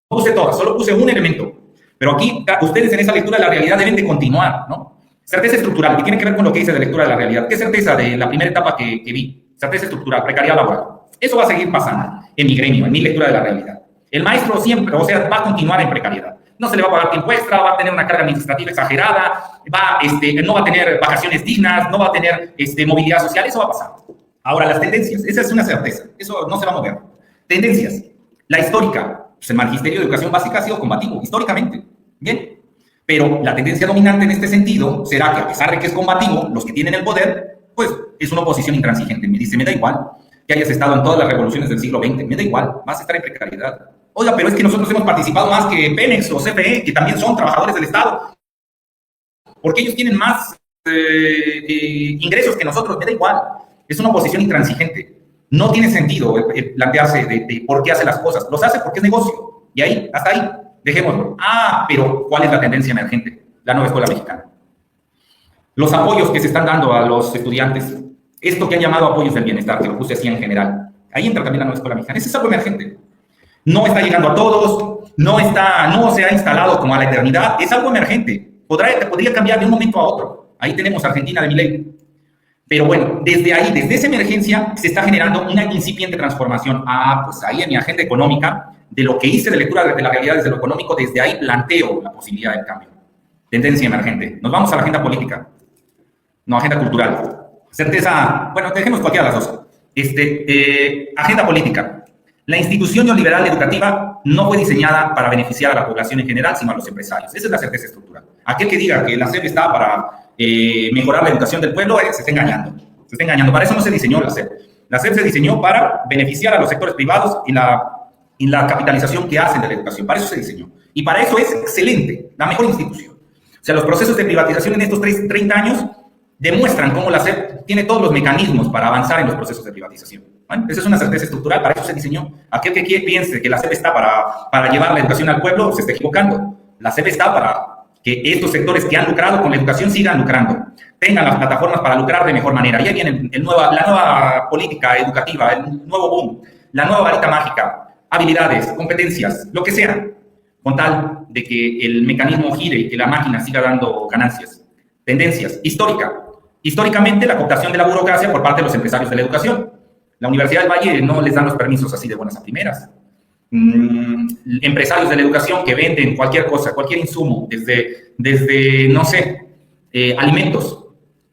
puse todas, solo puse un elemento. Pero aquí, ustedes en esa lectura de la realidad deben de continuar, ¿no? Certeza estructural, que tiene que ver con lo que hice de lectura de la realidad. ¿Qué certeza de la primera etapa que vi? Certeza estructural, precariedad laboral. Eso va a seguir pasando en mi gremio, en mi lectura de la realidad. El maestro siempre, o sea, va a continuar en precariedad. No se le va a pagar tiempo extra, va a tener una carga administrativa exagerada, no va a tener vacaciones dignas, no va a tener movilidad social, eso va a pasar. Ahora, las tendencias, esa es una certeza, eso no se va a mover. Tendencias, la histórica, pues el magisterio de educación básica ha sido combativo, históricamente, bien. Pero la tendencia dominante en este sentido será que, a pesar de que es combativo, los que tienen el poder, pues es una oposición intransigente. Me dice, me da igual que hayas estado en todas las revoluciones del siglo XX, me da igual, vas a estar en precariedad. Oiga, pero es que nosotros hemos participado más que Pemex o CFE, que también son trabajadores del Estado, porque ellos tienen más ingresos que nosotros, me da igual. Es una oposición intransigente. No tiene sentido plantearse de por qué hace las cosas. Los hace porque es negocio. Y ahí, hasta ahí, dejémoslo. Pero ¿cuál es la tendencia emergente? La nueva escuela mexicana. Los apoyos que se están dando a los estudiantes. Esto que han llamado apoyos del bienestar, que lo puse así en general. Ahí entra también la nueva escuela mexicana. Ese es algo emergente. No está llegando a todos. no se ha instalado como a la eternidad, es algo emergente. Podría cambiar de un momento a otro. Ahí tenemos Argentina de Milei. Pero bueno, desde ahí, desde esa emergencia, se está generando una incipiente transformación. Pues ahí en mi agenda económica, de lo que hice de lectura de la realidad desde lo económico, desde ahí planteo la posibilidad del cambio. Tendencia emergente. Nos vamos a la agenda política. No, agenda cultural. Certeza, bueno, dejemos cualquiera de las dos. Agenda política. La institución neoliberal educativa no fue diseñada para beneficiar a la población en general, sino a los empresarios. Esa es la certeza estructural. Aquel que diga que la SEP está para mejorar la educación del pueblo, se está engañando. Se está engañando. Para eso no se diseñó la SEP. La SEP se diseñó para beneficiar a los sectores privados y la capitalización que hacen de la educación. Para eso se diseñó. Y para eso es excelente, la mejor institución. O sea, los procesos de privatización en estos 30 años demuestran cómo la SEP tiene todos los mecanismos para avanzar en los procesos de privatización. ¿Vale? Esa es una certeza estructural, para eso se diseñó. Aquel que piense que la SEP está para llevar la educación al pueblo, se está equivocando. La SEP está para que estos sectores que han lucrado con la educación sigan lucrando, tengan las plataformas para lucrar de mejor manera. Y ahí viene la nueva política educativa, el nuevo boom, la nueva varita mágica, habilidades, competencias, lo que sea, con tal de que el mecanismo gire y que la máquina siga dando ganancias. Tendencias, históricamente la cooptación de la burocracia por parte de los empresarios de la educación. La Universidad del Valle no les dan los permisos así de buenas a primeras. Empresarios de la educación que venden cualquier cosa, cualquier insumo, desde no sé, alimentos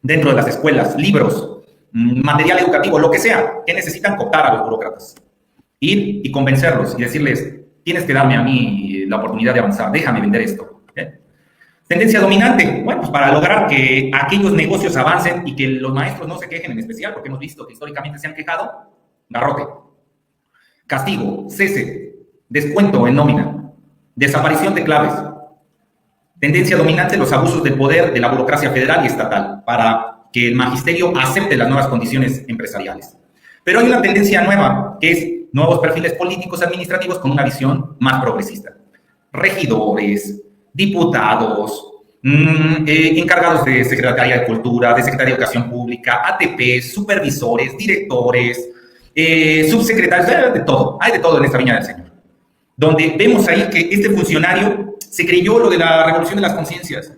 dentro de las escuelas, libros, material educativo, lo que sea, que necesitan cooptar a los burócratas. Ir y convencerlos y decirles, tienes que darme a mí la oportunidad de avanzar, déjame vender esto. Tendencia dominante, bueno, pues para lograr que aquellos negocios avancen y que los maestros no se quejen en especial, porque hemos visto que históricamente se han quejado, garrote, castigo, cese, descuento en nómina, desaparición de claves. Tendencia dominante, los abusos del poder de la burocracia federal y estatal para que el magisterio acepte las nuevas condiciones empresariales. Pero hay una tendencia nueva, que es nuevos perfiles políticos administrativos con una visión más progresista. Regidores, diputados, encargados de Secretaría de Cultura, de Secretaría de Educación Pública, ATP, supervisores, directores, subsecretarios, de todo. Hay de todo en esta viña del Señor. Donde vemos ahí que este funcionario se creyó lo de la revolución de las conciencias,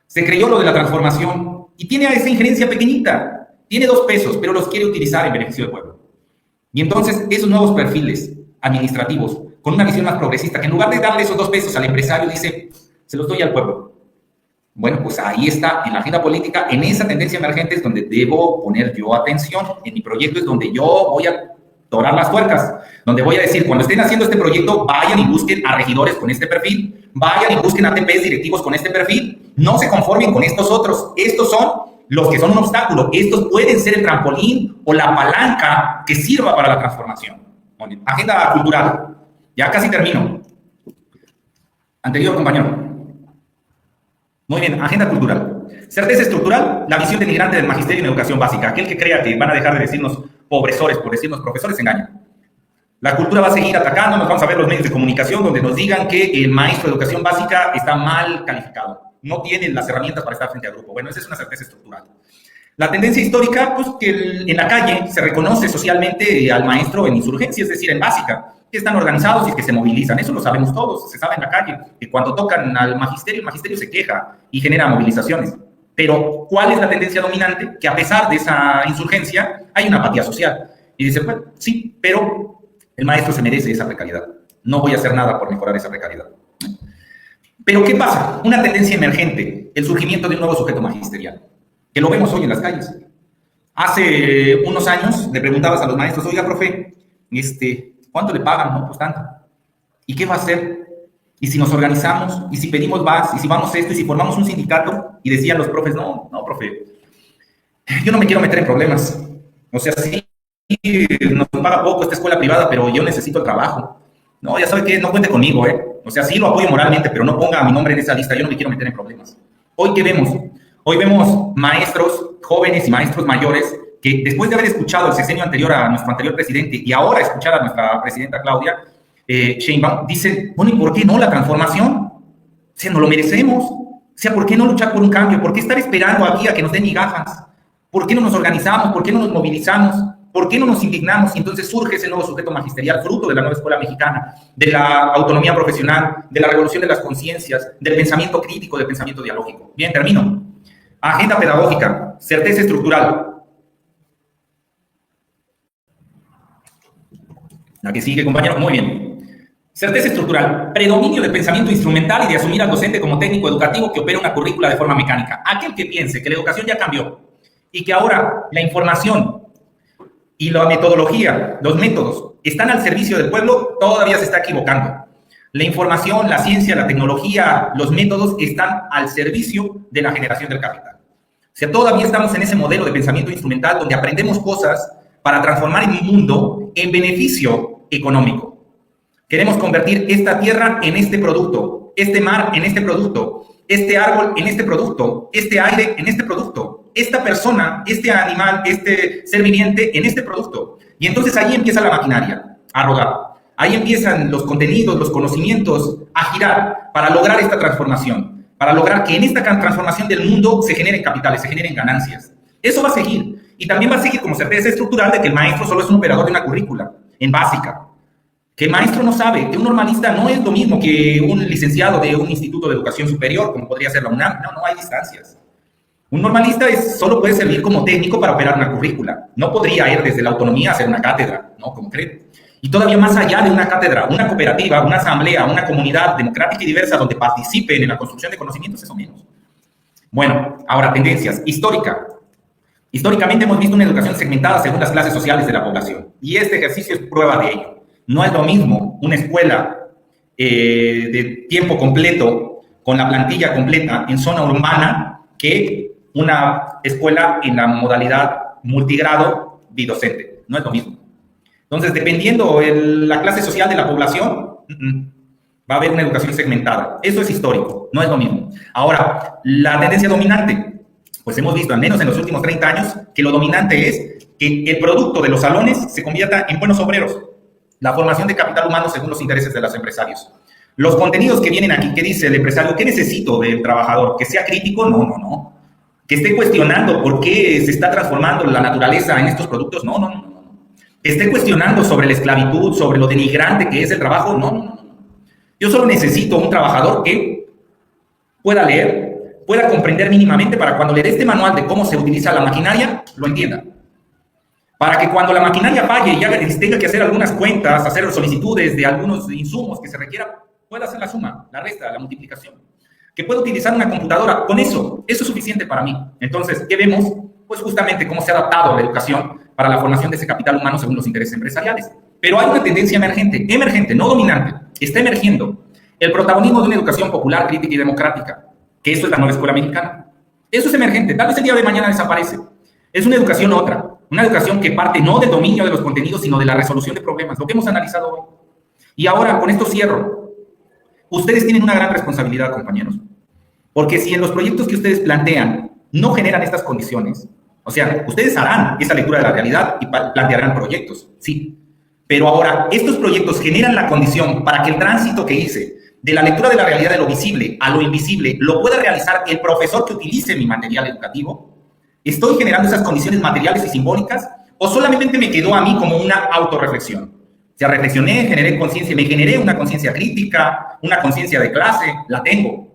se creyó lo de la transformación y tiene esa injerencia pequeñita. Tiene 2 pesos, pero los quiere utilizar en beneficio del pueblo. Y entonces esos nuevos perfiles administrativos, con una visión más progresista, que en lugar de darle esos 2 pesos al empresario, dice, se los doy al pueblo. Bueno, pues ahí está, en la agenda política, en esa tendencia emergente es donde debo poner yo atención. En mi proyecto es donde yo voy a torar las tuercas, donde voy a decir, cuando estén haciendo este proyecto, vayan y busquen a regidores con este perfil, vayan y busquen a ATPs directivos con este perfil, no se conformen con estos otros. Estos son los que son un obstáculo. Estos pueden ser el trampolín o la palanca que sirva para la transformación. Agenda cultural. Ya casi termino. Anterior, compañero. Muy bien, agenda cultural. Certeza estructural, la visión denigrante del magisterio en educación básica. Aquel que crea que van a dejar de decirnos pobresores por decirnos profesores se engaña. La cultura va a seguir atacando, nos vamos a ver los medios de comunicación donde nos digan que el maestro de educación básica está mal calificado. No tienen las herramientas para estar frente al grupo. Bueno, esa es una certeza estructural. La tendencia histórica, pues que en la calle se reconoce socialmente al maestro en insurgencia, es decir, en básica, que están organizados y que se movilizan. Eso lo sabemos todos, se sabe en la calle, que cuando tocan al magisterio, el magisterio se queja y genera movilizaciones. Pero, ¿cuál es la tendencia dominante? Que a pesar de esa insurgencia, hay una apatía social. Y dice, bueno, sí, pero el maestro se merece esa precariedad. No voy a hacer nada por mejorar esa precariedad. Pero, ¿qué pasa? Una tendencia emergente, el surgimiento de un nuevo sujeto magisterial, que lo vemos hoy en las calles. Hace unos años le preguntabas a los maestros, oiga, profe, ¿cuánto le pagan? No, pues tanto. ¿Y qué va a hacer? ¿Y si nos organizamos? ¿Y si pedimos más? ¿Y si vamos esto? ¿Y si formamos un sindicato? Y decían los profes, no, profe, yo no me quiero meter en problemas. O sea, sí, nos paga poco esta escuela privada, pero yo necesito el trabajo. No, ya sabe que no cuente conmigo, O sea, sí lo apoyo moralmente, pero no ponga mi nombre en esa lista, yo no me quiero meter en problemas. Hoy, ¿qué vemos? Hoy vemos maestros jóvenes y maestros mayores que después de haber escuchado el sexenio anterior a nuestro anterior presidente y ahora escuchar a nuestra presidenta Claudia Sheinbaum, dicen, bueno, ¿y por qué no la transformación? O sea, no lo merecemos. O sea, ¿por qué no luchar por un cambio? ¿Por qué estar esperando aquí a que nos den migajas? ¿Por qué no nos organizamos? ¿Por qué no nos movilizamos? ¿Por qué no nos indignamos y entonces surge ese nuevo sujeto magisterial, fruto de la nueva escuela mexicana, de la autonomía profesional, de la revolución de las conciencias, del pensamiento crítico, del pensamiento dialógico? Bien, termino. Agenda pedagógica, certeza estructural. La que sigue, compañero. Muy bien. Certeza estructural, predominio del pensamiento instrumental y de asumir al docente como técnico educativo que opera una currícula de forma mecánica. Aquel que piense que la educación ya cambió y que ahora la información y la metodología, los métodos, están al servicio del pueblo, todavía se está equivocando. La información, la ciencia, la tecnología, los métodos están al servicio de la generación del capital. O sea, todavía estamos en ese modelo de pensamiento instrumental donde aprendemos cosas para transformar el mundo en beneficio económico. Queremos convertir esta tierra en este producto, este mar en este producto, este árbol en este producto, este aire en este producto, esta persona, este animal, este ser viviente en este producto. Y entonces ahí empieza la maquinaria a rodar. Ahí empiezan los contenidos, los conocimientos a girar para lograr esta transformación, para lograr que en esta transformación del mundo se generen capitales, se generen ganancias. Eso va a seguir. Y también va a seguir como certeza estructural de que el maestro solo es un operador de una currícula, en básica. Que el maestro no sabe, que un normalista no es lo mismo que un licenciado de un instituto de educación superior, como podría ser la UNAM. No hay distancias. Un normalista solo puede servir como técnico para operar una currícula. No podría ir desde la autonomía a hacer una cátedra, ¿no? Como creen. Y todavía más allá de una cátedra, una cooperativa, una asamblea, una comunidad democrática y diversa donde participen en la construcción de conocimientos, eso menos. Bueno, ahora tendencias. Histórica. Históricamente hemos visto una educación segmentada según las clases sociales de la población. Y este ejercicio es prueba de ello. No es lo mismo una escuela de tiempo completo, con la plantilla completa en zona urbana, que una escuela en la modalidad multigrado bidocente. No es lo mismo. Entonces, dependiendo la clase social de la población, va a haber una educación segmentada. Eso es histórico, no es lo mismo. Ahora, la tendencia dominante, pues hemos visto, al menos en los últimos 30 años, que lo dominante es que el producto de los salones se convierta en buenos obreros. La formación de capital humano según los intereses de los empresarios. Los contenidos que vienen aquí, ¿qué dice el empresario? ¿Qué necesito del trabajador? ¿Que sea crítico? No. ¿Que esté cuestionando por qué se está transformando la naturaleza en estos productos? No. ¿Que esté cuestionando sobre la esclavitud, sobre lo denigrante que es el trabajo? No. Yo solo necesito un trabajador que pueda leer, pueda comprender mínimamente para cuando le dé este manual de cómo se utiliza la maquinaria, lo entienda. Para que cuando la maquinaria falle y tenga que hacer algunas cuentas, hacer solicitudes de algunos insumos que se requieran, pueda hacer la suma, la resta, la multiplicación. Que pueda utilizar una computadora, con eso es suficiente para mí. Entonces, ¿qué vemos? Pues justamente cómo se ha adaptado la educación para la formación de ese capital humano según los intereses empresariales. Pero hay una tendencia emergente, no dominante, está emergiendo el protagonismo de una educación popular, crítica y democrática, que eso es la nueva escuela mexicana. Eso es emergente, tal vez el día de mañana desaparece. Es una educación otra. Una educación que parte no del dominio de los contenidos, sino de la resolución de problemas, lo que hemos analizado hoy. Y ahora, con esto cierro. Ustedes tienen una gran responsabilidad, compañeros. Porque si en los proyectos que ustedes plantean no generan estas condiciones, o sea, ustedes harán esa lectura de la realidad y plantearán proyectos, sí. Pero ahora, estos proyectos generan la condición para que el tránsito que hice de la lectura de la realidad de lo visible a lo invisible lo pueda realizar el profesor que utilice mi material educativo. ¿Estoy generando esas condiciones materiales y simbólicas? ¿O solamente me quedó a mí como una autorreflexión? O sea, reflexioné, generé conciencia, me generé una conciencia crítica, una conciencia de clase, la tengo.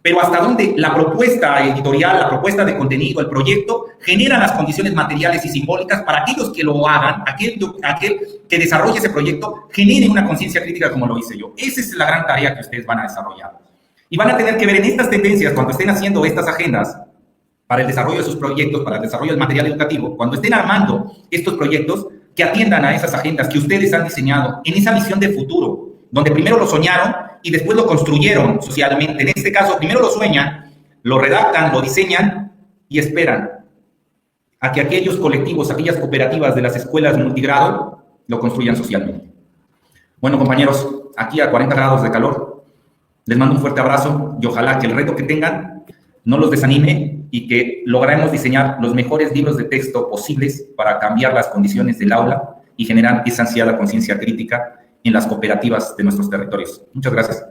Pero hasta dónde la propuesta editorial, la propuesta de contenido, el proyecto, genera las condiciones materiales y simbólicas para aquellos que lo hagan, aquel que desarrolle ese proyecto, genere una conciencia crítica como lo hice yo. Esa es la gran tarea que ustedes van a desarrollar. Y van a tener que ver en estas tendencias, cuando estén haciendo estas agendas, para el desarrollo de sus proyectos, para el desarrollo del material educativo, cuando estén armando estos proyectos, que atiendan a esas agendas que ustedes han diseñado, en esa visión de futuro, donde primero lo soñaron y después lo construyeron socialmente. En este caso, primero lo sueñan, lo redactan, lo diseñan y esperan a que aquellos colectivos, aquellas cooperativas de las escuelas multigrado, lo construyan socialmente. Bueno, compañeros, aquí a 40 grados de calor, les mando un fuerte abrazo y ojalá que el reto que tengan no los desanime y que logremos diseñar los mejores libros de texto posibles para cambiar las condiciones del aula y generar esa ansiada conciencia crítica en las cooperativas de nuestros territorios. Muchas gracias.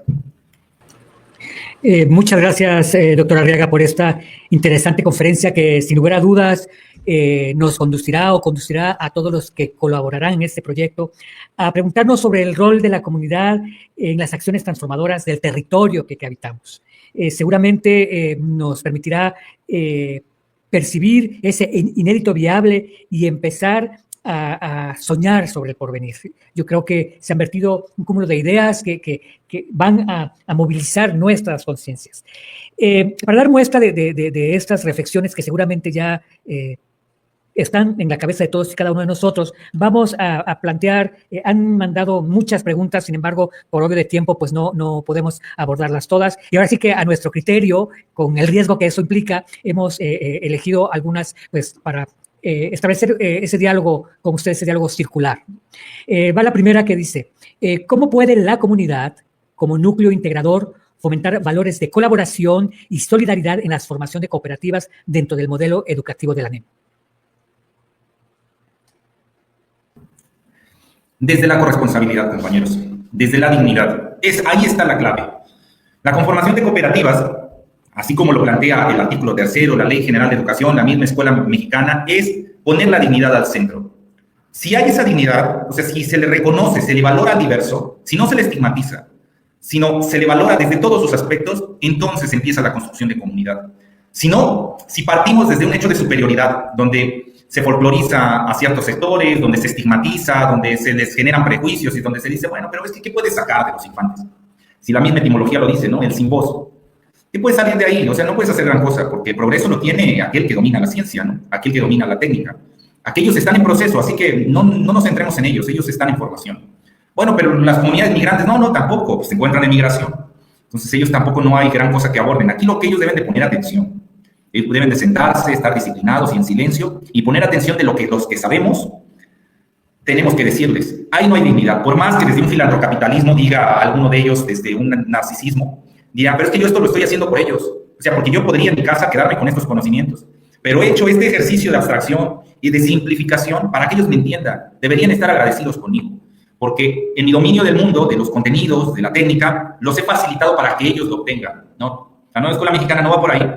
Muchas gracias, doctor Arriaga, por esta interesante conferencia que, sin lugar a dudas, nos conducirá o conducirá a todos los que colaborarán en este proyecto a preguntarnos sobre el rol de la comunidad en las acciones transformadoras del territorio que habitamos. Seguramente nos permitirá percibir ese inédito viable y empezar a soñar sobre el porvenir. Yo creo que se han vertido un cúmulo de ideas que van a movilizar nuestras conciencias. Para dar muestra de estas reflexiones que seguramente ya están en la cabeza de todos y cada uno de nosotros, vamos a plantear, han mandado muchas preguntas, sin embargo, por obvio de tiempo, pues no podemos abordarlas todas. Y ahora sí que a nuestro criterio, con el riesgo que eso implica, hemos elegido algunas, pues, para establecer ese diálogo con ustedes, ese diálogo circular. Va la primera que dice, ¿cómo puede la comunidad, como núcleo integrador, fomentar valores de colaboración y solidaridad en la formación de cooperativas dentro del modelo educativo de la NEM? Desde la corresponsabilidad, compañeros, desde la dignidad. Ahí está la clave. La conformación de cooperativas, así como lo plantea el artículo 3º, la Ley General de Educación, la misma escuela mexicana, es poner la dignidad al centro. Si hay esa dignidad, o sea, si se le reconoce, se le valora al diverso, si no se le estigmatiza, sino se le valora desde todos sus aspectos, entonces empieza la construcción de comunidad. Si no, si partimos desde un hecho de superioridad, donde se folcloriza a ciertos sectores, donde se estigmatiza, donde se les generan prejuicios y donde se dice, bueno, pero es que ¿qué puedes sacar de los infantes? Si la misma etimología lo dice, ¿no? El sin voz. ¿Qué puedes salir de ahí? O sea, no puedes hacer gran cosa, porque el progreso lo tiene aquel que domina la ciencia, ¿no? Aquel que domina la técnica. Aquellos están en proceso, así que no nos centremos en ellos están en formación. Bueno, pero las comunidades migrantes, no, tampoco, pues se encuentran en migración. Entonces ellos tampoco no hay gran cosa que aborden. Aquí lo que ellos deben de poner atención. Ellos deben de sentarse, estar disciplinados y en silencio y poner atención de lo que los que sabemos tenemos que decirles. Ahí no hay dignidad. Por más que desde un filantrocapitalismo diga a alguno de ellos desde un narcisismo, dirán, pero es que yo esto lo estoy haciendo por ellos. O sea, porque yo podría en mi casa quedarme con estos conocimientos. Pero he hecho este ejercicio de abstracción y de simplificación para que ellos me entiendan. Deberían estar agradecidos conmigo. Porque en mi dominio del mundo, de los contenidos, de la técnica, los he facilitado para que ellos lo obtengan, ¿no? La nueva escuela mexicana no va por ahí.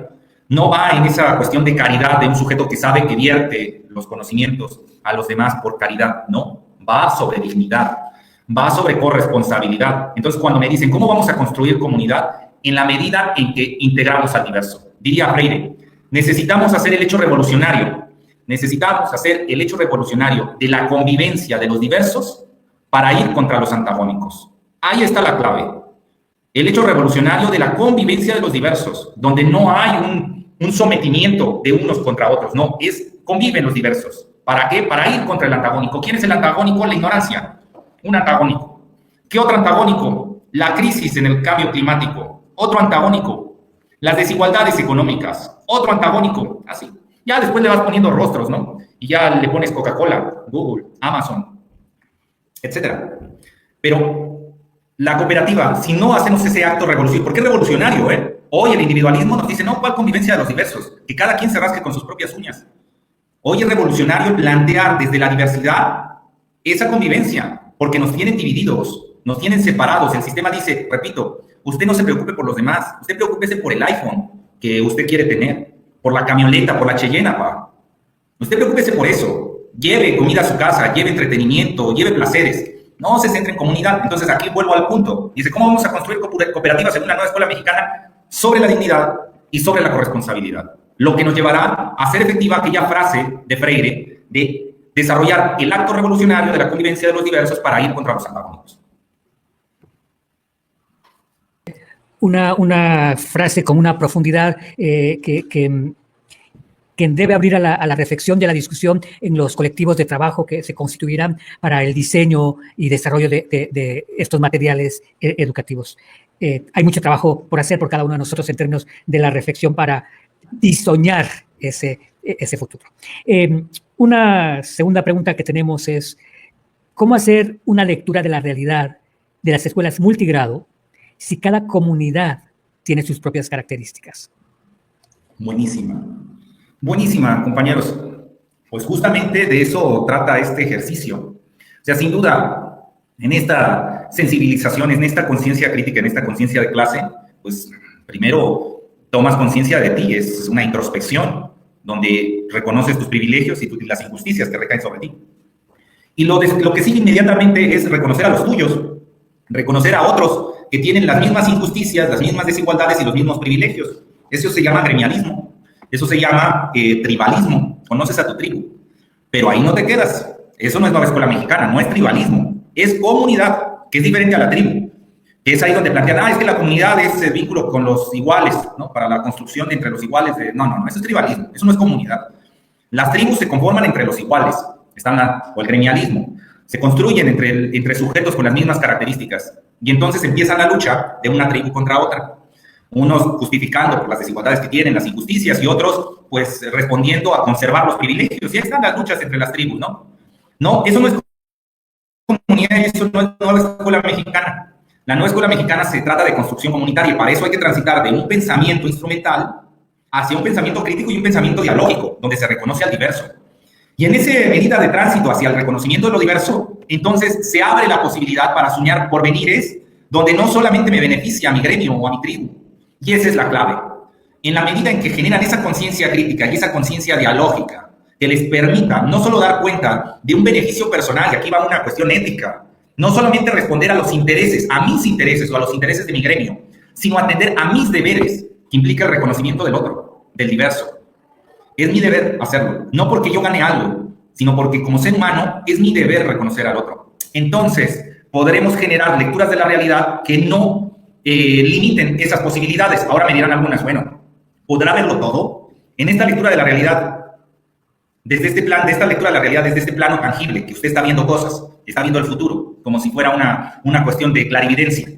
No va en esa cuestión de caridad de un sujeto que sabe que vierte los conocimientos a los demás por caridad, no. Va sobre dignidad, va sobre corresponsabilidad. Entonces, cuando me dicen, ¿cómo vamos a construir comunidad? En la medida en que integramos al diverso. Diría Freire, necesitamos hacer el hecho revolucionario. Necesitamos hacer el hecho revolucionario de la convivencia de los diversos para ir contra los antagónicos. Ahí está la clave. El hecho revolucionario de la convivencia de los diversos, donde no hay un sometimiento de unos contra otros, no, conviven los diversos. ¿Para qué? Para ir contra el antagónico. ¿Quién es el antagónico? La ignorancia. Un antagónico. ¿Qué otro antagónico? La crisis en el cambio climático. Otro antagónico. Las desigualdades económicas. Otro antagónico. Así. Ya después le vas poniendo rostros, ¿no? Y ya le pones Coca-Cola, Google, Amazon, etcétera. Pero la cooperativa, si no hacemos ese acto revolucionario, ¿por qué revolucionario, Hoy el individualismo nos dice, no, ¿cuál convivencia de los diversos? Que cada quien se rasque con sus propias uñas. Hoy es revolucionario plantear desde la diversidad esa convivencia, porque nos tienen divididos, nos tienen separados. El sistema dice, repito, usted no se preocupe por los demás, usted preocúpese por el iPhone que usted quiere tener, por la camioneta, por la Cheyenne, pa. Usted preocúpese por eso. Lleve comida a su casa, lleve entretenimiento, lleve placeres. No se centre en comunidad. Entonces aquí vuelvo al punto. Dice, ¿cómo vamos a construir cooperativas en una nueva escuela mexicana? Sobre la dignidad y sobre la corresponsabilidad. Lo que nos llevará a hacer efectiva aquella frase de Freire de desarrollar el acto revolucionario de la convivencia de los diversos para ir contra los antagónicos. Una frase con una profundidad que debe abrir a la reflexión y a la discusión en los colectivos de trabajo que se constituirán para el diseño y desarrollo de estos materiales educativos. Hay mucho trabajo por hacer por cada uno de nosotros en términos de la reflexión para diseñar ese futuro. Una segunda pregunta que tenemos es, ¿cómo hacer una lectura de la realidad de las escuelas multigrado si cada comunidad tiene sus propias características? Buenísima. Buenísima, compañeros. Pues justamente de eso trata este ejercicio. O sea, sin duda, en esta sensibilización, en esta conciencia crítica, en esta conciencia de clase, pues primero tomas conciencia de ti, es una introspección, donde reconoces tus privilegios y las injusticias que recaen sobre ti. Y lo que sigue inmediatamente es reconocer a los tuyos, reconocer a otros que tienen las mismas injusticias, las mismas desigualdades y los mismos privilegios. Eso se llama gremialismo, eso se llama tribalismo, conoces a tu tribu. Pero ahí no te quedas, eso no es nueva escuela mexicana, no es tribalismo, es comunidad, que es diferente a la tribu. Es ahí donde plantean, es que la comunidad es el vínculo con los iguales, ¿no? Para la construcción de entre los iguales. No, eso es tribalismo, eso no es comunidad. Las tribus se conforman entre los iguales, o el gremialismo, se construyen entre sujetos con las mismas características, y entonces empieza la lucha de una tribu contra otra. Unos justificando por las desigualdades que tienen, las injusticias, y otros, pues, respondiendo a conservar los privilegios. Y ahí están las luchas entre las tribus, ¿no? No, eso no es comunidad, eso no es nueva escuela mexicana. La nueva escuela mexicana se trata de construcción comunitaria, y para eso hay que transitar de un pensamiento instrumental hacia un pensamiento crítico y un pensamiento dialógico, donde se reconoce al diverso. Y en esa medida de tránsito hacia el reconocimiento de lo diverso, entonces se abre la posibilidad para soñar porvenires donde no solamente me beneficia a mi gremio o a mi tribu. Y esa es la clave. En la medida en que generan esa conciencia crítica y esa conciencia dialógica que les permita no solo dar cuenta de un beneficio personal, y aquí va una cuestión ética, no solamente responder a los intereses, a mis intereses o a los intereses de mi gremio, sino atender a mis deberes, que implica el reconocimiento del otro, del diverso. Es mi deber hacerlo, no porque yo gane algo, sino porque como ser humano es mi deber reconocer al otro. Entonces, podremos generar lecturas de la realidad que no limiten esas posibilidades. Ahora me dirán algunas, bueno, ¿podrá verlo todo? En esta lectura de la realidad, desde este plano tangible, que usted está viendo cosas, está viendo el futuro, como si fuera una cuestión de clarividencia.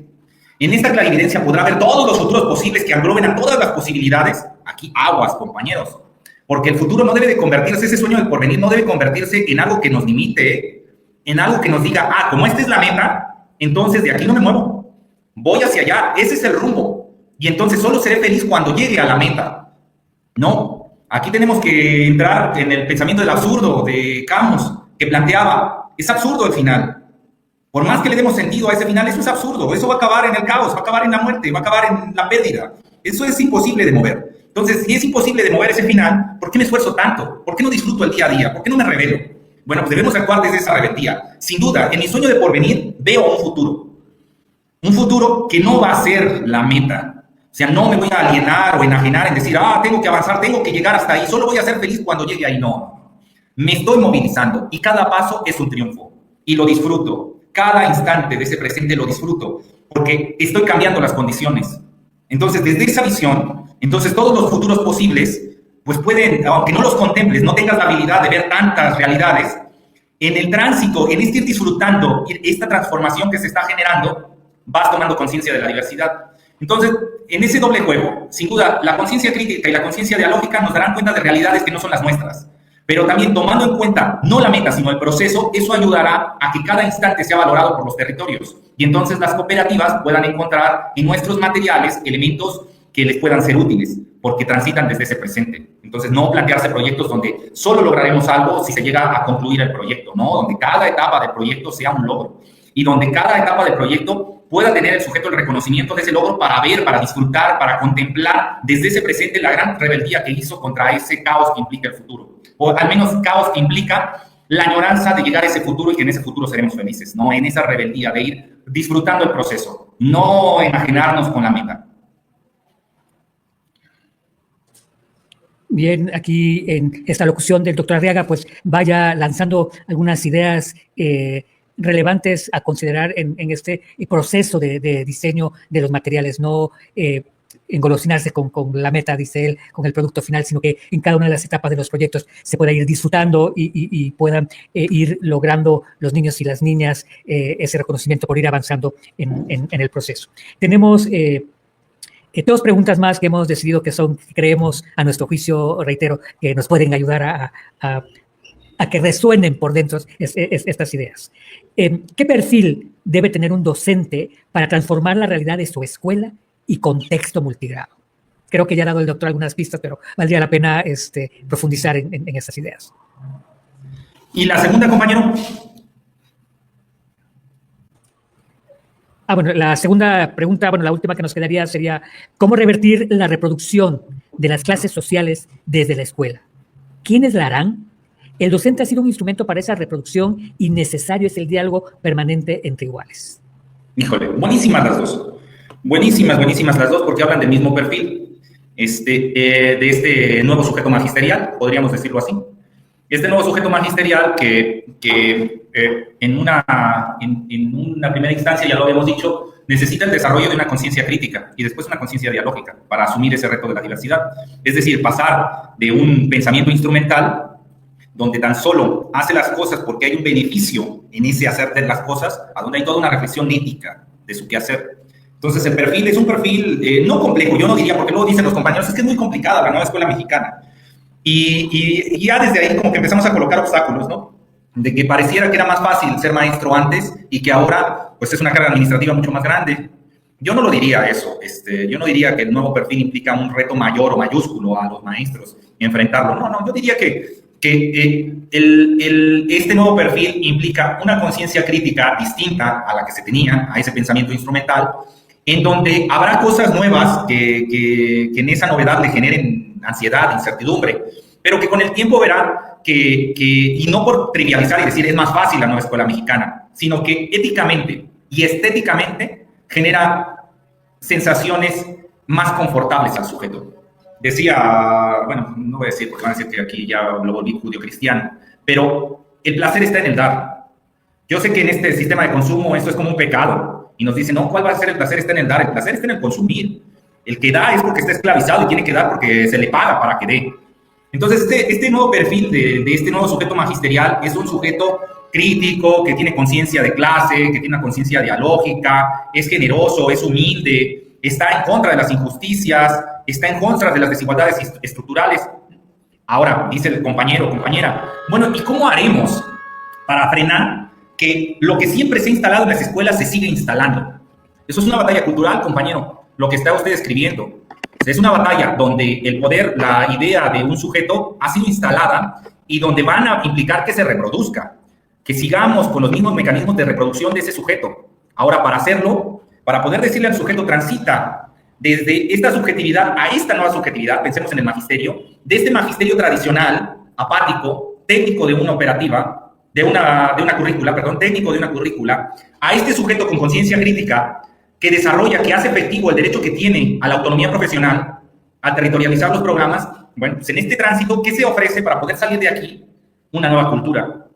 En esta clarividencia podrá ver todos los futuros posibles que engloben a todas las posibilidades. Aquí aguas, compañeros. Porque el futuro no debe de convertirse, ese sueño del porvenir no debe convertirse en algo que nos limite, en algo que nos diga, como esta es la meta, entonces de aquí no me muevo. Voy hacia allá, ese es el rumbo. Y entonces solo seré feliz cuando llegue a la meta. No, aquí tenemos que entrar en el pensamiento del absurdo de Camus, que planteaba, es absurdo el final. Por más que le demos sentido a ese final, eso es absurdo. Eso va a acabar en el caos, va a acabar en la muerte, va a acabar en la pérdida. Eso es imposible de mover. Entonces, si es imposible de mover ese final, ¿por qué me esfuerzo tanto? ¿Por qué no disfruto el día a día? ¿Por qué no me revelo? Bueno, pues debemos actuar desde esa rebeldía. Sin duda, en mi sueño de porvenir veo un futuro. Un futuro que no va a ser la meta. O sea, no me voy a alienar o enajenar en decir, tengo que avanzar, tengo que llegar hasta ahí, solo voy a ser feliz cuando llegue ahí. No. Me estoy movilizando y cada paso es un triunfo. Y lo disfruto. Cada instante de ese presente lo disfruto porque estoy cambiando las condiciones. Entonces, desde esa visión, entonces todos los futuros posibles, pues pueden, aunque no los contemples, no tengas la habilidad de ver tantas realidades, en el tránsito, en este ir disfrutando esta transformación que se está generando, vas tomando conciencia de la diversidad. Entonces, en ese doble juego, sin duda, la conciencia crítica y la conciencia dialógica nos darán cuenta de realidades que no son las nuestras. Pero también tomando en cuenta no la meta, sino el proceso, eso ayudará a que cada instante sea valorado por los territorios. Y entonces las cooperativas puedan encontrar en nuestros materiales elementos que les puedan ser útiles, porque transitan desde ese presente. Entonces, no plantearse proyectos donde solo lograremos algo si se llega a concluir el proyecto, ¿no? Donde cada etapa del proyecto sea un logro. Y donde cada etapa del proyecto pueda tener el sujeto el reconocimiento de ese logro para ver, para disfrutar, para contemplar desde ese presente la gran rebeldía que hizo contra ese caos que implica el futuro. O al menos caos que implica la añoranza de llegar a ese futuro y que en ese futuro seremos felices, ¿no? En esa rebeldía de ir disfrutando el proceso, no enajenarnos con la meta. Bien, aquí en esta locución del doctor Arriaga, pues vaya lanzando algunas ideas relevantes a considerar en este proceso de diseño de los materiales, no engolosinarse con la meta, dice él, con el producto final, sino que en cada una de las etapas de los proyectos se pueda ir disfrutando y puedan ir logrando los niños y las niñas ese reconocimiento por ir avanzando en el proceso. Tenemos dos preguntas más que hemos decidido que son, creemos, a nuestro juicio, reitero, que nos pueden ayudar a que resuenen por dentro estas ideas. ¿Qué perfil debe tener un docente para transformar la realidad de su escuela y contexto multigrado? Creo que ya ha dado el doctor algunas pistas, pero valdría la pena profundizar en estas ideas. ¿Y la segunda, compañero? Bueno, la segunda pregunta, la última que nos quedaría sería, ¿cómo revertir la reproducción de las clases sociales desde la escuela? ¿Quiénes la harán? El docente ha sido un instrumento para esa reproducción y necesario es el diálogo permanente entre iguales. Híjole, buenísimas las dos. Buenísimas las dos porque hablan del mismo perfil, de este nuevo sujeto magisterial, podríamos decirlo así. Este nuevo sujeto magisterial que en una primera instancia, ya lo habíamos dicho, necesita el desarrollo de una conciencia crítica y después una conciencia dialógica para asumir ese reto de la diversidad. Es decir, pasar de un pensamiento instrumental donde tan solo hace las cosas porque hay un beneficio en ese hacer de las cosas, a donde hay toda una reflexión ética de su quehacer. Entonces, el perfil es un perfil no complejo, yo no diría, porque luego dicen los compañeros, es que es muy complicada la nueva escuela mexicana. Y ya desde ahí como que empezamos a colocar obstáculos, ¿no? De que pareciera que era más fácil ser maestro antes y que ahora, pues, es una carga administrativa mucho más grande. Yo no lo diría eso. Yo no diría que el nuevo perfil implica un reto mayor o mayúsculo a los maestros y enfrentarlo. No, yo diría que este nuevo perfil implica una conciencia crítica distinta a la que se tenía, a ese pensamiento instrumental, en donde habrá cosas nuevas que en esa novedad le generen ansiedad, incertidumbre, pero que con el tiempo verá y no por trivializar y decir es más fácil la nueva escuela mexicana, sino que éticamente y estéticamente genera sensaciones más confortables al sujeto. Decía, bueno, no voy a decir porque van a decir que aquí ya lo volví judío-cristiano, pero el placer está en el dar. Yo sé que en este sistema de consumo esto es como un pecado y nos dicen, no, ¿cuál va a ser el placer? Está en el dar, el placer está en el consumir. El que da es porque está esclavizado y tiene que dar porque se le paga para que dé. Entonces, este nuevo perfil de este nuevo sujeto magisterial es un sujeto crítico, que tiene conciencia de clase, que tiene una conciencia dialógica, es generoso, es humilde, está en contra de las injusticias, está en contra de las desigualdades estructurales. Ahora, dice el compañero, compañera, bueno, ¿y cómo haremos para frenar que lo que siempre se ha instalado en las escuelas se siga instalando? Eso es una batalla cultural, compañero, lo que está usted escribiendo. Es una batalla donde el poder, la idea de un sujeto ha sido instalada y donde van a implicar que se reproduzca, que sigamos con los mismos mecanismos de reproducción de ese sujeto. Ahora, para hacerlo, para poder decirle al sujeto transita desde esta subjetividad a esta nueva subjetividad, pensemos en el magisterio, de este magisterio tradicional, apático, técnico de una operativa, de una currícula, técnico de una currícula, a este sujeto con conciencia crítica que desarrolla, que hace efectivo el derecho que tiene a la autonomía profesional, a territorializar los programas. Bueno, pues en este tránsito, ¿qué se ofrece para poder salir de aquí? Una nueva cultura.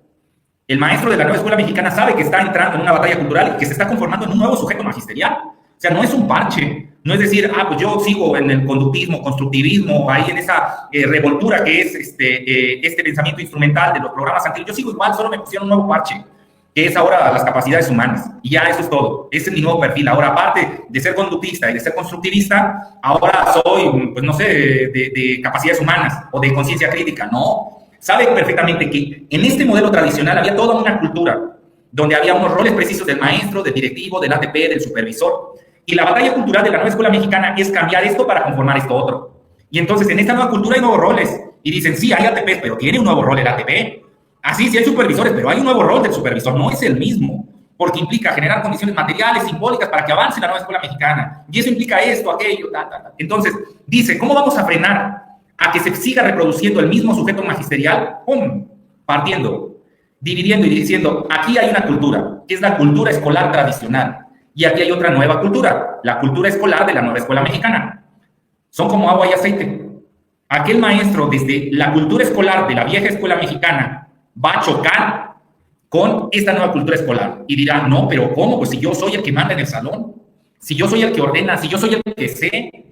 El maestro de la nueva escuela mexicana sabe que está entrando en una batalla cultural y que se está conformando en un nuevo sujeto magisterial. O sea, no es un parche, no es decir, pues yo sigo en el conductismo, constructivismo, ahí en esa revoltura que es este pensamiento instrumental de los programas antiguos. Yo sigo igual, solo me pusieron un nuevo parche, que es ahora las capacidades humanas. Y ya eso es todo. Ese es mi nuevo perfil. Ahora, aparte de ser conductista y de ser constructivista, ahora soy, pues no sé, de capacidades humanas o de conciencia crítica. No. Sabe perfectamente que en este modelo tradicional había toda una cultura donde había unos roles precisos del maestro, del directivo, del ATP, del supervisor. Y la batalla cultural de la nueva escuela mexicana es cambiar esto para conformar esto otro. Y entonces en esta nueva cultura hay nuevos roles. Y dicen, sí, hay ATP, pero tiene un nuevo rol el ATP. Sí hay supervisores, pero hay un nuevo rol del supervisor, no es el mismo, porque implica generar condiciones materiales, simbólicas, para que avance la nueva escuela mexicana. Y eso implica esto, aquello, Entonces, dice, ¿cómo vamos a frenar a que se siga reproduciendo el mismo sujeto magisterial? ¡Pum! Partiendo, dividiendo y diciendo, aquí hay una cultura, que es la cultura escolar tradicional, y aquí hay otra nueva cultura, la cultura escolar de la nueva escuela mexicana. Son como agua y aceite. Aquel maestro, desde la cultura escolar de la vieja escuela mexicana, va a chocar con esta nueva cultura escolar y dirá, no, pero ¿cómo? Pues si yo soy el que manda en el salón, si yo soy el que ordena, si yo soy el que sé,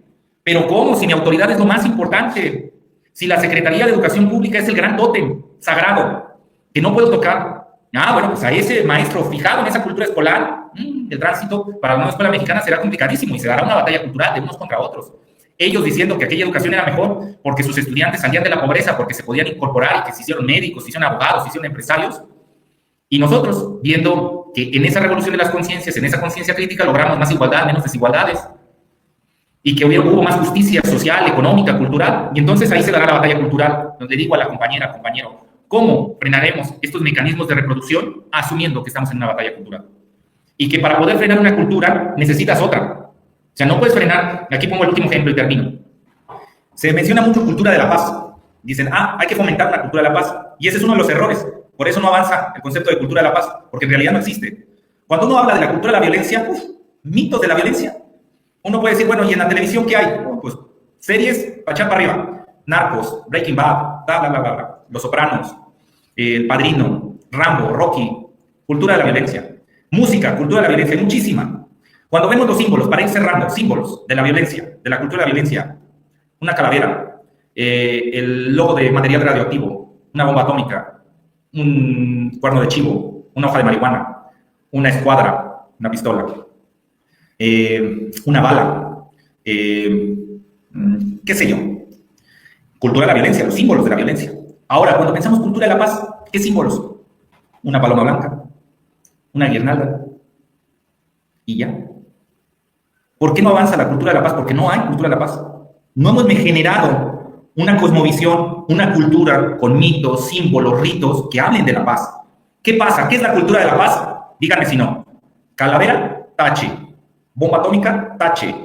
pero ¿cómo? Si mi autoridad es lo más importante, si la Secretaría de Educación Pública es el gran tótem sagrado que no puedo tocar. Bueno, pues a ese maestro fijado en esa cultura escolar, el tránsito para la nueva escuela mexicana será complicadísimo y se dará una batalla cultural de unos contra otros. Ellos diciendo que aquella educación era mejor porque sus estudiantes salían de la pobreza, porque se podían incorporar y que se hicieron médicos, se hicieron abogados, se hicieron empresarios. Y nosotros viendo que en esa revolución de las conciencias, en esa conciencia crítica, logramos más igualdad, menos desigualdades. Y que hubo más justicia social, económica, cultural. Y entonces ahí se dará la batalla cultural, donde digo a la compañera, compañero, ¿cómo frenaremos estos mecanismos de reproducción asumiendo que estamos en una batalla cultural? Y que para poder frenar una cultura necesitas otra. O sea, no puedes frenar, aquí pongo el último ejemplo y termino. Se menciona mucho cultura de la paz. Dicen, hay que fomentar una cultura de la paz. Y ese es uno de los errores. Por eso no avanza el concepto de cultura de la paz, porque en realidad no existe. Cuando uno habla de la cultura de la violencia, mitos de la violencia. Uno puede decir, bueno, ¿y en la televisión qué hay? Pues series, para echar para arriba. Narcos, Breaking Bad, bla, bla, bla, bla, bla. Los Sopranos, El Padrino, Rambo, Rocky. Cultura de la violencia. Música, cultura de la violencia, muchísima. Cuando vemos los símbolos, para ir cerrando, símbolos de la violencia, de la cultura de la violencia, una calavera, el logo de material radioactivo, una bomba atómica, un cuerno de chivo, una hoja de marihuana, una escuadra, una pistola, una bala, qué sé yo. Cultura de la violencia, los símbolos de la violencia. Ahora, cuando pensamos cultura de la paz, ¿qué símbolos? Una paloma blanca, una guirnalda, y ya. ¿Por qué no avanza la cultura de la paz? Porque no hay cultura de la paz. No hemos generado una cosmovisión, una cultura con mitos, símbolos, ritos que hablen de la paz. ¿Qué pasa? ¿Qué es la cultura de la paz? Díganme si no. Calavera, tache. Bomba atómica, tache.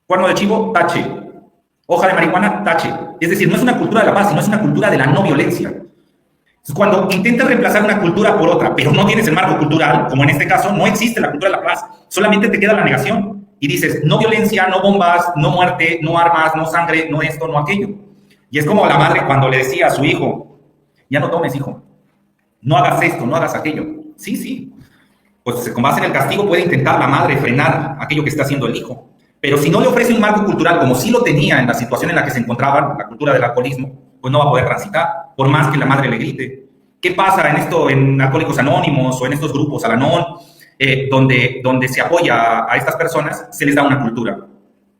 Cuerno de chivo, tache. Hoja de marihuana, tache. Es decir, no es una cultura de la paz, sino es una cultura de la no violencia. Entonces, cuando intentas reemplazar una cultura por otra, pero no tienes el marco cultural, como en este caso, no existe la cultura de la paz, solamente te queda la negación. Y dices, no violencia, no bombas, no muerte, no armas, no sangre, no esto, no aquello. Y es como la madre cuando le decía a su hijo, ya no tomes, hijo, no hagas esto, no hagas aquello. Sí, sí. Pues con base en el castigo puede intentar la madre frenar aquello que está haciendo el hijo. Pero si no le ofrece un marco cultural, como sí lo tenía en la situación en la que se encontraban, la cultura del alcoholismo, pues no va a poder transitar, por más que la madre le grite. ¿Qué pasa en esto, en Alcohólicos Anónimos o en estos grupos, Al-Anon? Donde se apoya a estas personas, se les da una cultura.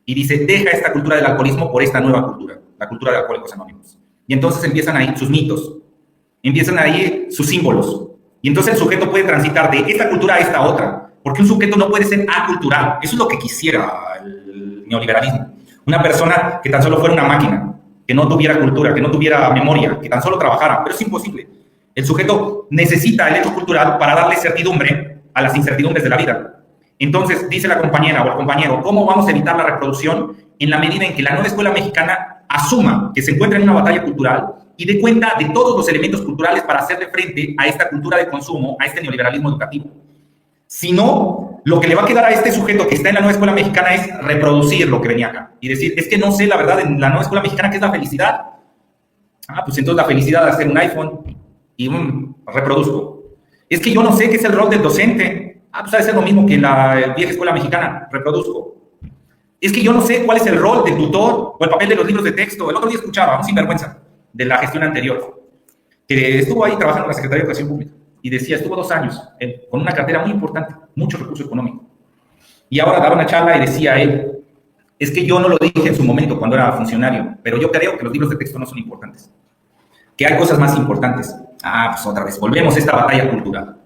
Y dice, deja esta cultura del alcoholismo por esta nueva cultura, la cultura de Alcohólicos Anónimos. Y entonces empiezan ahí sus mitos, empiezan ahí sus símbolos. Y entonces el sujeto puede transitar de esta cultura a esta otra, porque un sujeto no puede ser acultural. Eso es lo que quisiera el neoliberalismo. Una persona que tan solo fuera una máquina, que no tuviera cultura, que no tuviera memoria, que tan solo trabajara. Pero es imposible. El sujeto necesita el hecho cultural para darle certidumbre a las incertidumbres de la vida. Entonces, dice la compañera o el compañero, ¿cómo vamos a evitar la reproducción? En la medida en que la nueva escuela mexicana asuma que se encuentra en una batalla cultural y dé cuenta de todos los elementos culturales para hacerle frente a esta cultura de consumo, a este neoliberalismo educativo. Si no, lo que le va a quedar a este sujeto que está en la nueva escuela mexicana es reproducir lo que venía acá y decir, es que no sé la verdad en la nueva escuela mexicana qué es la felicidad. Pues entonces la felicidad es hacer un iPhone y reproduzco. Es que yo no sé qué es el rol del docente. Pues debe ser lo mismo que en la vieja escuela mexicana. Reproduzco. Es que yo no sé cuál es el rol del tutor o el papel de los libros de texto. El otro día escuchaba, un sinvergüenza, de la gestión anterior, que estuvo ahí trabajando en la Secretaría de Educación Pública y decía, estuvo 2 años con una cartera muy importante, mucho recurso económico. Y ahora daba una charla y decía él, es que yo no lo dije en su momento cuando era funcionario, pero yo creo que los libros de texto no son importantes, que hay cosas más importantes. Pues otra vez, volvemos a esta batalla cultural.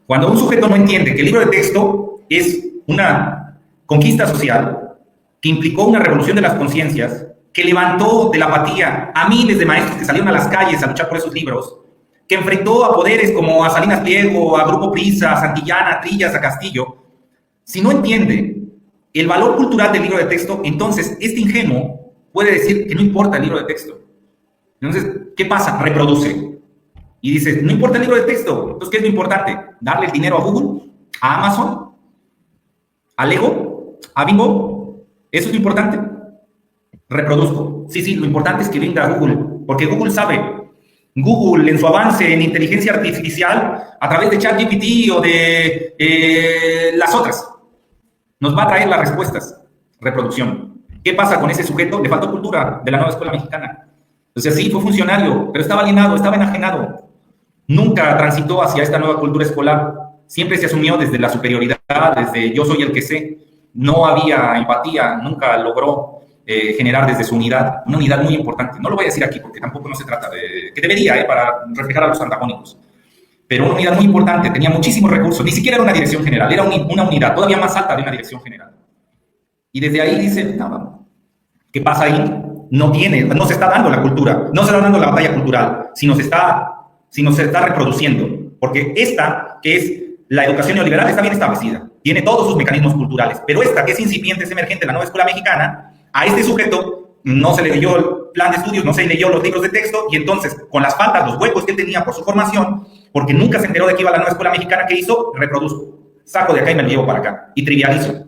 Cuando un sujeto no entiende que el libro de texto es una conquista social que implicó una revolución de las conciencias, que levantó de la apatía a miles de maestros que salieron a las calles a luchar por esos libros, que enfrentó a poderes como a Salinas Pliego, a Grupo Prisa, a Santillana, a Trillas, a Castillo, si no entiende el valor cultural del libro de texto, entonces este ingenuo puede decir que no importa el libro de texto. Entonces, ¿qué pasa? Reproduce. Y dices, no importa el libro de texto. Entonces, ¿qué es lo importante? ¿Darle el dinero a Google? ¿A Amazon? ¿A Lego? ¿A Bingo? ¿Eso es lo importante? Reproduzco. Sí, lo importante es que venga Google, porque Google sabe. Google, en su avance en inteligencia artificial, a través de ChatGPT o de las otras, nos va a traer las respuestas. Reproducción. ¿Qué pasa con ese sujeto? Le faltó cultura de la nueva escuela mexicana. Entonces, sí, fue funcionario, pero estaba alienado, estaba enajenado. Nunca transitó hacia esta nueva cultura escolar. Siempre se asumió desde la superioridad, desde yo soy el que sé. No había empatía, nunca logró generar desde su unidad, una unidad muy importante. No lo voy a decir aquí porque tampoco no se trata de... que debería, para reflejar a los antagónicos. Pero una unidad muy importante, tenía muchísimos recursos. Ni siquiera era una dirección general, era una unidad todavía más alta de una dirección general. Y desde ahí dice, no, ¿qué pasa ahí? No se está dando la cultura, no se está dando la batalla cultural, sino se está reproduciendo. Porque esta, que es la educación neoliberal, está bien establecida, tiene todos sus mecanismos culturales, pero esta, que es incipiente, es emergente, la nueva escuela mexicana, a este sujeto no se le leyó el plan de estudios, no se leyó los libros de texto, y entonces, con las faltas, los huecos que él tenía por su formación, porque nunca se enteró de que iba a la nueva escuela mexicana, ¿qué hizo? Reproduzco. Saco de acá y me lo llevo para acá. Y trivializo.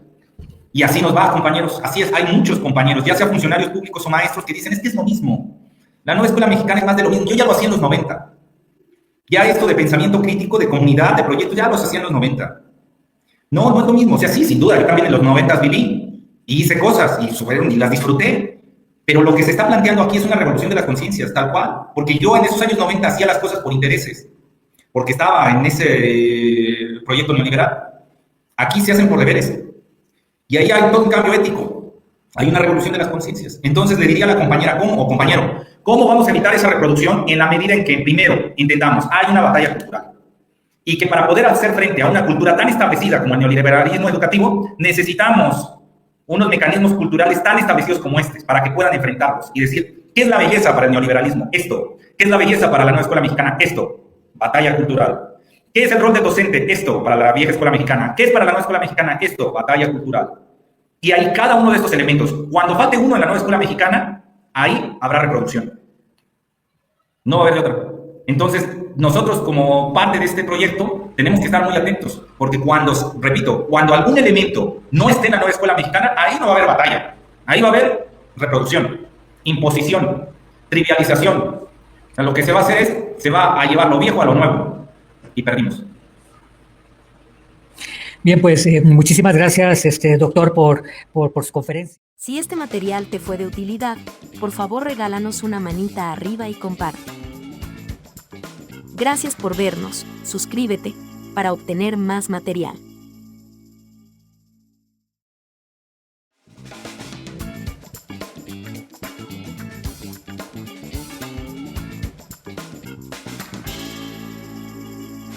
Y así nos va, compañeros. Así es, hay muchos compañeros, ya sea funcionarios públicos o maestros, que dicen, es que es lo mismo. La nueva escuela mexicana es más de lo mismo. Yo ya lo hacía en los 90. Ya esto de pensamiento crítico, de comunidad, de proyectos, ya los hacía en los 90. No, no es lo mismo. O sea, sí, sin duda, yo también en los 90 viví y hice cosas y las disfruté. Pero lo que se está planteando aquí es una revolución de las conciencias, tal cual. Porque yo en esos años 90 hacía las cosas por intereses. Porque estaba en ese proyecto neoliberal. Aquí se hacen por deberes. Y ahí hay todo un cambio ético. Hay una revolución de las conciencias. Entonces le diría a la compañera, ¿cómo, o compañero, cómo vamos a evitar esa reproducción en la medida en que, primero, entendamos, hay una batalla cultural? Y que para poder hacer frente a una cultura tan establecida como el neoliberalismo educativo, necesitamos unos mecanismos culturales tan establecidos como estos, para que puedan enfrentarlos y decir, ¿qué es la belleza para el neoliberalismo? Esto. ¿Qué es la belleza para la nueva escuela mexicana? Esto. Batalla cultural. ¿Qué es el rol de docente? Esto, para la vieja escuela mexicana. ¿Qué es para la nueva escuela mexicana? Esto, batalla cultural. Y ahí cada uno de estos elementos, cuando falte uno en la nueva escuela mexicana, ahí habrá reproducción. No va a haber otra. Entonces, nosotros como parte de este proyecto tenemos que estar muy atentos, porque cuando algún elemento no esté en la nueva escuela mexicana, ahí no va a haber batalla. Ahí va a haber reproducción, imposición, trivialización. O sea, lo que se va a hacer es, se va a llevar lo viejo a lo nuevo. Y perdimos. Bien, pues muchísimas gracias, doctor, por su conferencia. Si este material te fue de utilidad, por favor regálanos una manita arriba y comparte. Gracias por vernos, suscríbete para obtener más material.